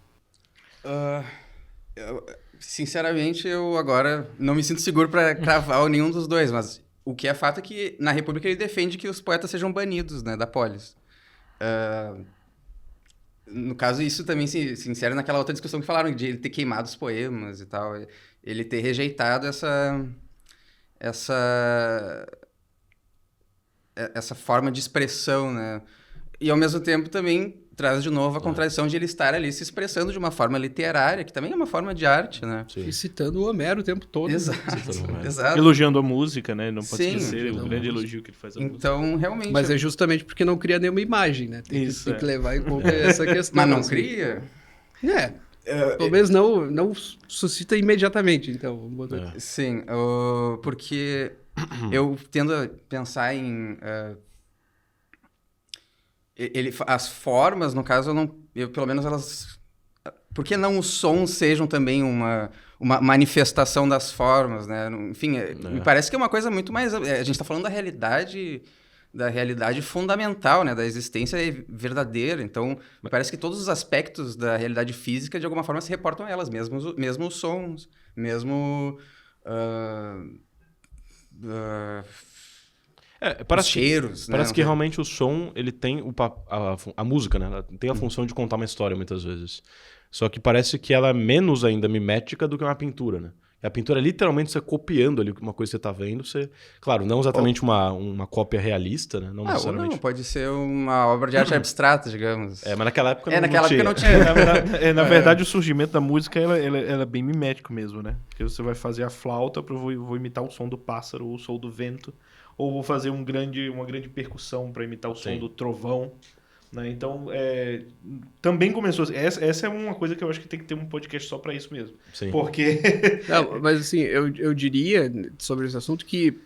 Sinceramente, eu agora não me sinto seguro para cravar nenhum dos dois, mas o que é fato é que na República ele defende que os poetas sejam banidos, né, da polis. No caso, isso também se insere naquela outra discussão que falaram de ele ter queimado os poemas e tal, ele ter rejeitado essa forma de expressão, né? E ao mesmo tempo também traz de novo a contradição de ele estar ali se expressando de uma forma literária, que também é uma forma de arte, né? Sim. e citando o Homero o tempo todo. Exato, Citando o Homero. exato. Elogiando a música, né? Não pode Sim, esquecer o elogiando a grande música. elogio que ele faz à música. Então, realmente... Mas é justamente porque não cria nenhuma imagem, né? Tem Isso, que levar em conta essa questão. Mas não assim. cria? Pelo menos não suscita imediatamente, então. Vamos botar. Sim, porque eu tendo a pensar em... as formas, no caso, pelo menos elas... Por que não os sons sejam também uma manifestação das formas, né? Enfim, me parece que é uma coisa muito mais... A gente está falando da realidade fundamental, né? Da existência verdadeira. Então, me parece que todos os aspectos da realidade física, de alguma forma, se reportam a elas, mesmo os sons, mesmo... Parece os cheiros, né? Parece que realmente o som, ele tem a música, né? Ela tem a função de contar uma história muitas vezes. Só que parece que ela é menos ainda mimética do que uma pintura, né? A pintura é literalmente você copiando ali uma coisa que você tá vendo. Claro, não exatamente uma cópia realista, né? Não Ou necessariamente. não, pode ser uma obra de arte abstrata, digamos. Mas naquela época naquela época não tinha. Na verdade, o surgimento da música ela é bem mimético mesmo, né? Porque você vai fazer a flauta, vou imitar o som do pássaro ou o som do vento, ou vou fazer uma grande percussão para imitar o som do trovão. Né? Então, também começou... Essa é uma coisa que eu acho que tem que ter um podcast só para isso mesmo. Sim. Porque... Não, mas assim, eu diria sobre esse assunto que,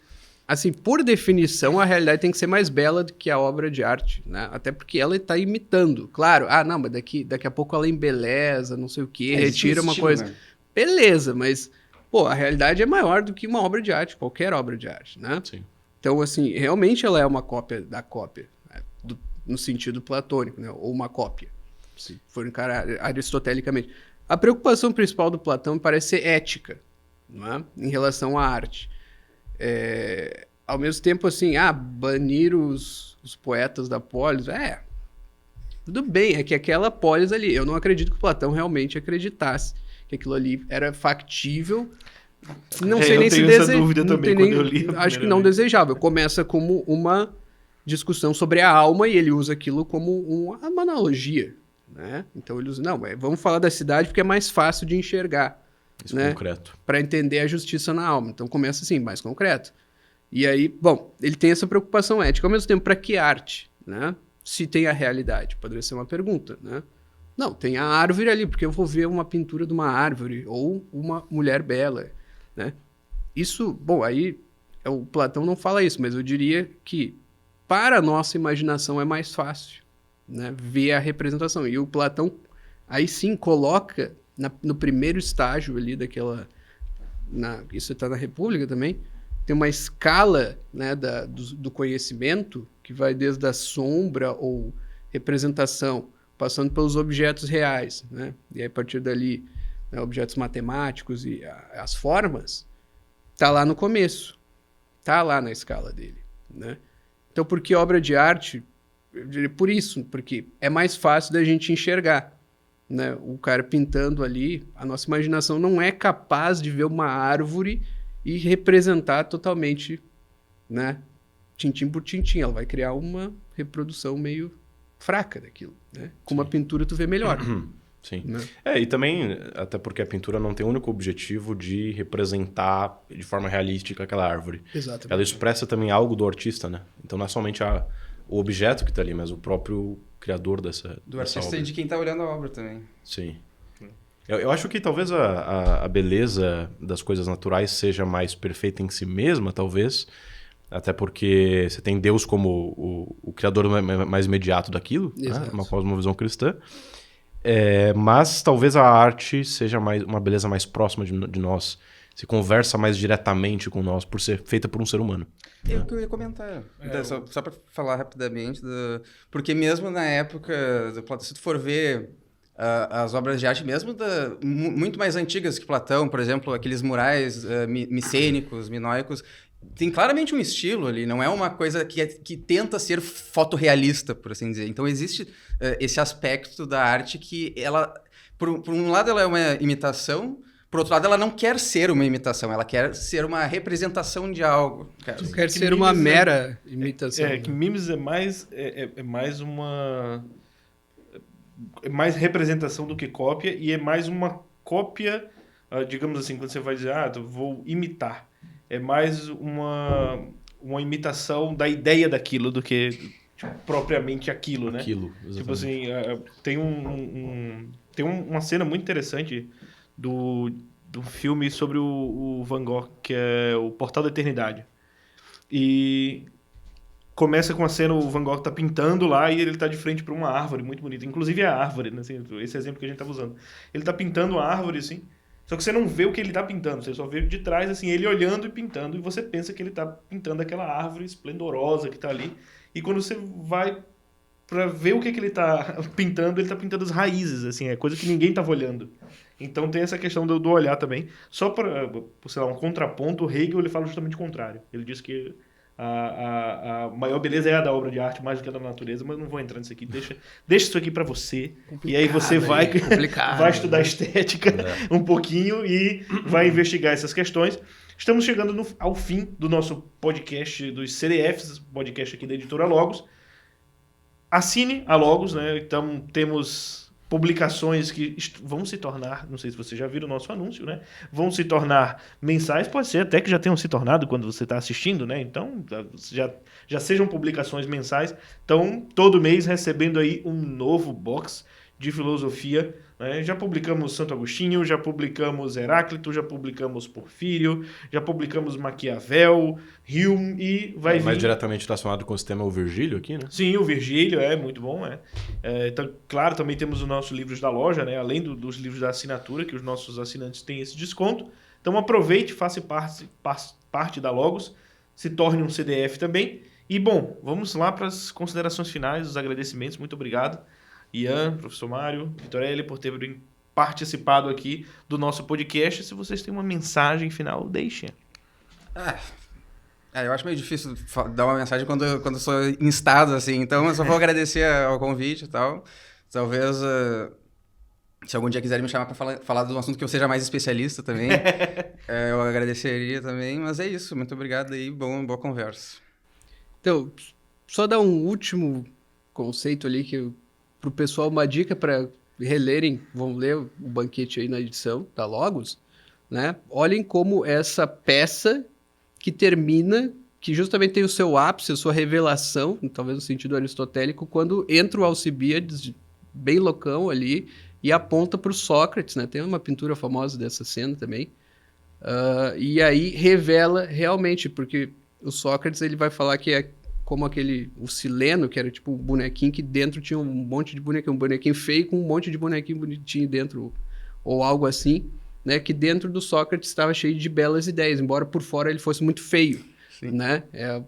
assim, por definição, a realidade tem que ser mais bela do que a obra de arte, né? Até porque ela está imitando. Claro, não, mas daqui a pouco ela embeleza, não sei o quê, retira uma coisa. Né? Beleza, mas, pô, a realidade é maior do que uma obra de arte, qualquer obra de arte, né? Sim. Então, assim, realmente ela é uma cópia da cópia, né? No sentido platônico, né? Ou uma cópia, se for encarar aristotelicamente. A preocupação principal do Platão me parece ser ética, não é? Em relação à arte. Ao mesmo tempo, assim, banir os poetas da polis, tudo bem, é que aquela polis ali, eu não acredito que o Platão realmente acreditasse que aquilo ali era factível. Não sei nem se tenho essa dúvida também quando eu li a acho que primeira não vez. desejável. Começa como uma discussão sobre a alma e ele usa aquilo como uma analogia, né? Então ele usa, vamos falar da cidade porque é mais fácil de enxergar, Isso né? concreto. Para entender a justiça na alma. Então começa assim, mais concreto. E aí, bom, ele tem essa preocupação ética. Ao mesmo tempo, para que arte, né? Se tem a realidade, poderia ser uma pergunta, né? Não, tem a árvore ali, porque eu vou ver uma pintura de uma árvore ou uma mulher bela, né? Isso, bom, aí o Platão não fala isso, mas eu diria que para a nossa imaginação é mais fácil, né, ver a representação. E o Platão, aí sim, coloca no primeiro estágio ali daquela... isso está na República também, tem uma escala, né, do conhecimento que vai desde a sombra ou representação, passando pelos objetos reais, né? E aí, a partir dali, né, objetos matemáticos e as formas, tá lá no começo, tá lá na escala dele, né? Então, por que obra de arte? Eu diria por isso, porque é mais fácil da gente enxergar, né? O cara pintando ali, a nossa imaginação não é capaz de ver uma árvore e representar totalmente, né? Tintim por tintim, ela vai criar uma reprodução meio fraca daquilo, né? Com uma pintura tu vê melhor. Sim. Né? E também, até porque a pintura não tem o único objetivo de representar de forma realística aquela árvore. Exatamente. Ela expressa também algo do artista, né? Então não é somente o objeto que está ali, mas o próprio criador dessa Do dessa artista obra. e de quem tá olhando a obra também. Sim. Eu acho que talvez a beleza das coisas naturais seja mais perfeita em si mesma, talvez. Até porque você tem Deus como o criador mais imediato daquilo, né? Exato. Uma cosmovisão cristã. Mas talvez a arte seja uma beleza mais próxima de nós. Se conversa mais diretamente com nós por ser feita por um ser humano. É o que eu ia comentar. Então, só para falar rapidamente, porque mesmo na época, se tu for ver as obras de arte, mesmo muito mais antigas que Platão, por exemplo, aqueles murais micênicos, minoicos, tem claramente um estilo ali, não é uma coisa que tenta ser fotorrealista, por assim dizer. Então existe esse aspecto da arte que ela, por um lado, ela é uma imitação. Por outro lado, ela não quer ser uma imitação, ela quer ser uma representação de algo. Tu quer ser uma mera imitação. Que Mimes é mais uma... É mais representação do que cópia, e é mais uma cópia, digamos assim, quando você vai dizer, eu vou imitar. É mais uma imitação da ideia daquilo do que tipo, propriamente aquilo, né? Aquilo, exatamente. Tipo assim, tem uma cena muito interessante do filme sobre o Van Gogh, que é o Portal da Eternidade. E começa com a cena, o Van Gogh tá pintando lá e ele tá de frente para uma árvore muito bonita. Inclusive é a árvore, né? Assim, esse exemplo que a gente tava usando. Ele tá pintando a árvore, assim, só que você não vê o que ele tá pintando, você só vê de trás, assim, ele olhando e pintando, e você pensa que ele tá pintando aquela árvore esplendorosa que tá ali. E quando você vai pra ver o que ele tá pintando as raízes, assim, é coisa que ninguém tava olhando. Então tem essa questão do olhar também. Só para, sei lá, um contraponto, o Hegel ele fala justamente o contrário. Ele diz que a maior beleza é a da obra de arte, mais do que a da natureza, mas não vou entrar nisso aqui. Deixa isso aqui para você. E aí você vai estudar estética um pouquinho e vai investigar essas questões. Estamos chegando ao fim do nosso podcast dos CDFs, podcast aqui da Editora Logos. Assine a Logos, né? Então temos publicações que vão se tornar, não sei se vocês já viram o nosso anúncio, né? Vão se tornar mensais, pode ser até que já tenham se tornado quando você está assistindo, né? Então já sejam publicações mensais. Então todo mês recebendo aí um novo box de filosofia, né? Já publicamos Santo Agostinho, já publicamos Heráclito, já publicamos Porfírio, já publicamos Maquiavel, Hume e vai vir... Mais diretamente relacionado com o sistema o Virgílio aqui, né? Sim, o Virgílio é muito bom, então, claro, também temos os nossos livros da loja, né? Além dos livros da assinatura, que os nossos assinantes têm esse desconto. Então aproveite, faça parte da Logos, se torne um CDF também. E, bom, vamos lá para as considerações finais, os agradecimentos. Muito obrigado, Ian, professor Mário, Vitorelli, por terem participado aqui do nosso podcast. Se vocês têm uma mensagem final, deixem. Eu acho meio difícil dar uma mensagem quando eu sou instado, assim. Então, eu só vou agradecer ao convite e tal. Talvez, se algum dia quiserem me chamar para falar de um assunto que eu seja mais especialista também, eu agradeceria também. Mas é isso. Muito obrigado aí. Boa conversa. Então, só dar um último conceito ali para o pessoal, uma dica para relerem, vão ler o banquete aí na edição da Logos, né? Olhem como essa peça que termina, que justamente tem o seu ápice, a sua revelação, talvez no sentido aristotélico, quando entra o Alcibíades, bem loucão ali, e aponta para o Sócrates, né? Tem uma pintura famosa dessa cena também. E aí revela realmente, porque o Sócrates ele vai falar que é como o Sileno, que era tipo um bonequinho que dentro tinha um monte de bonequinho, um bonequinho feio com um monte de bonequinho bonitinho dentro, ou algo assim, né? Que dentro do Sócrates estava cheio de belas ideias, embora por fora ele fosse muito feio, né? É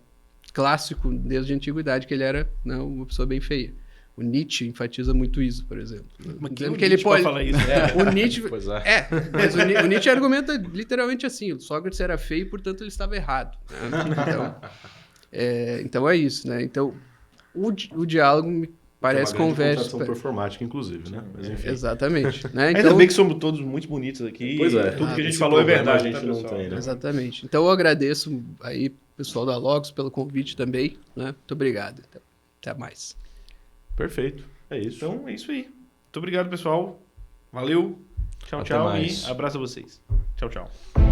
clássico desde a antiguidade que ele era, né, uma pessoa bem feia. O Nietzsche enfatiza muito isso, por exemplo. Mas Dizendo que ele pode falar isso? O Nietzsche... Pois é. Mas o Nietzsche argumenta literalmente assim, o Sócrates era feio e, portanto, ele estava errado. Né? Então é isso, né? Então, o diálogo me parece conversa... contradição performática, inclusive, né? Mas, enfim. Exatamente. Né? Ainda bem que somos todos muito bonitos aqui. Pois é. Tudo que a gente Esse falou é problema verdade. a gente tá, não pessoal? tem, né? Exatamente. Então eu agradeço aí, pessoal da Logos, pelo convite também. Né? Muito obrigado. Então, até mais. Perfeito. É isso. Então é isso aí. Muito obrigado, pessoal. Valeu, tchau, Até tchau mais. e abraço a vocês. Tchau, tchau.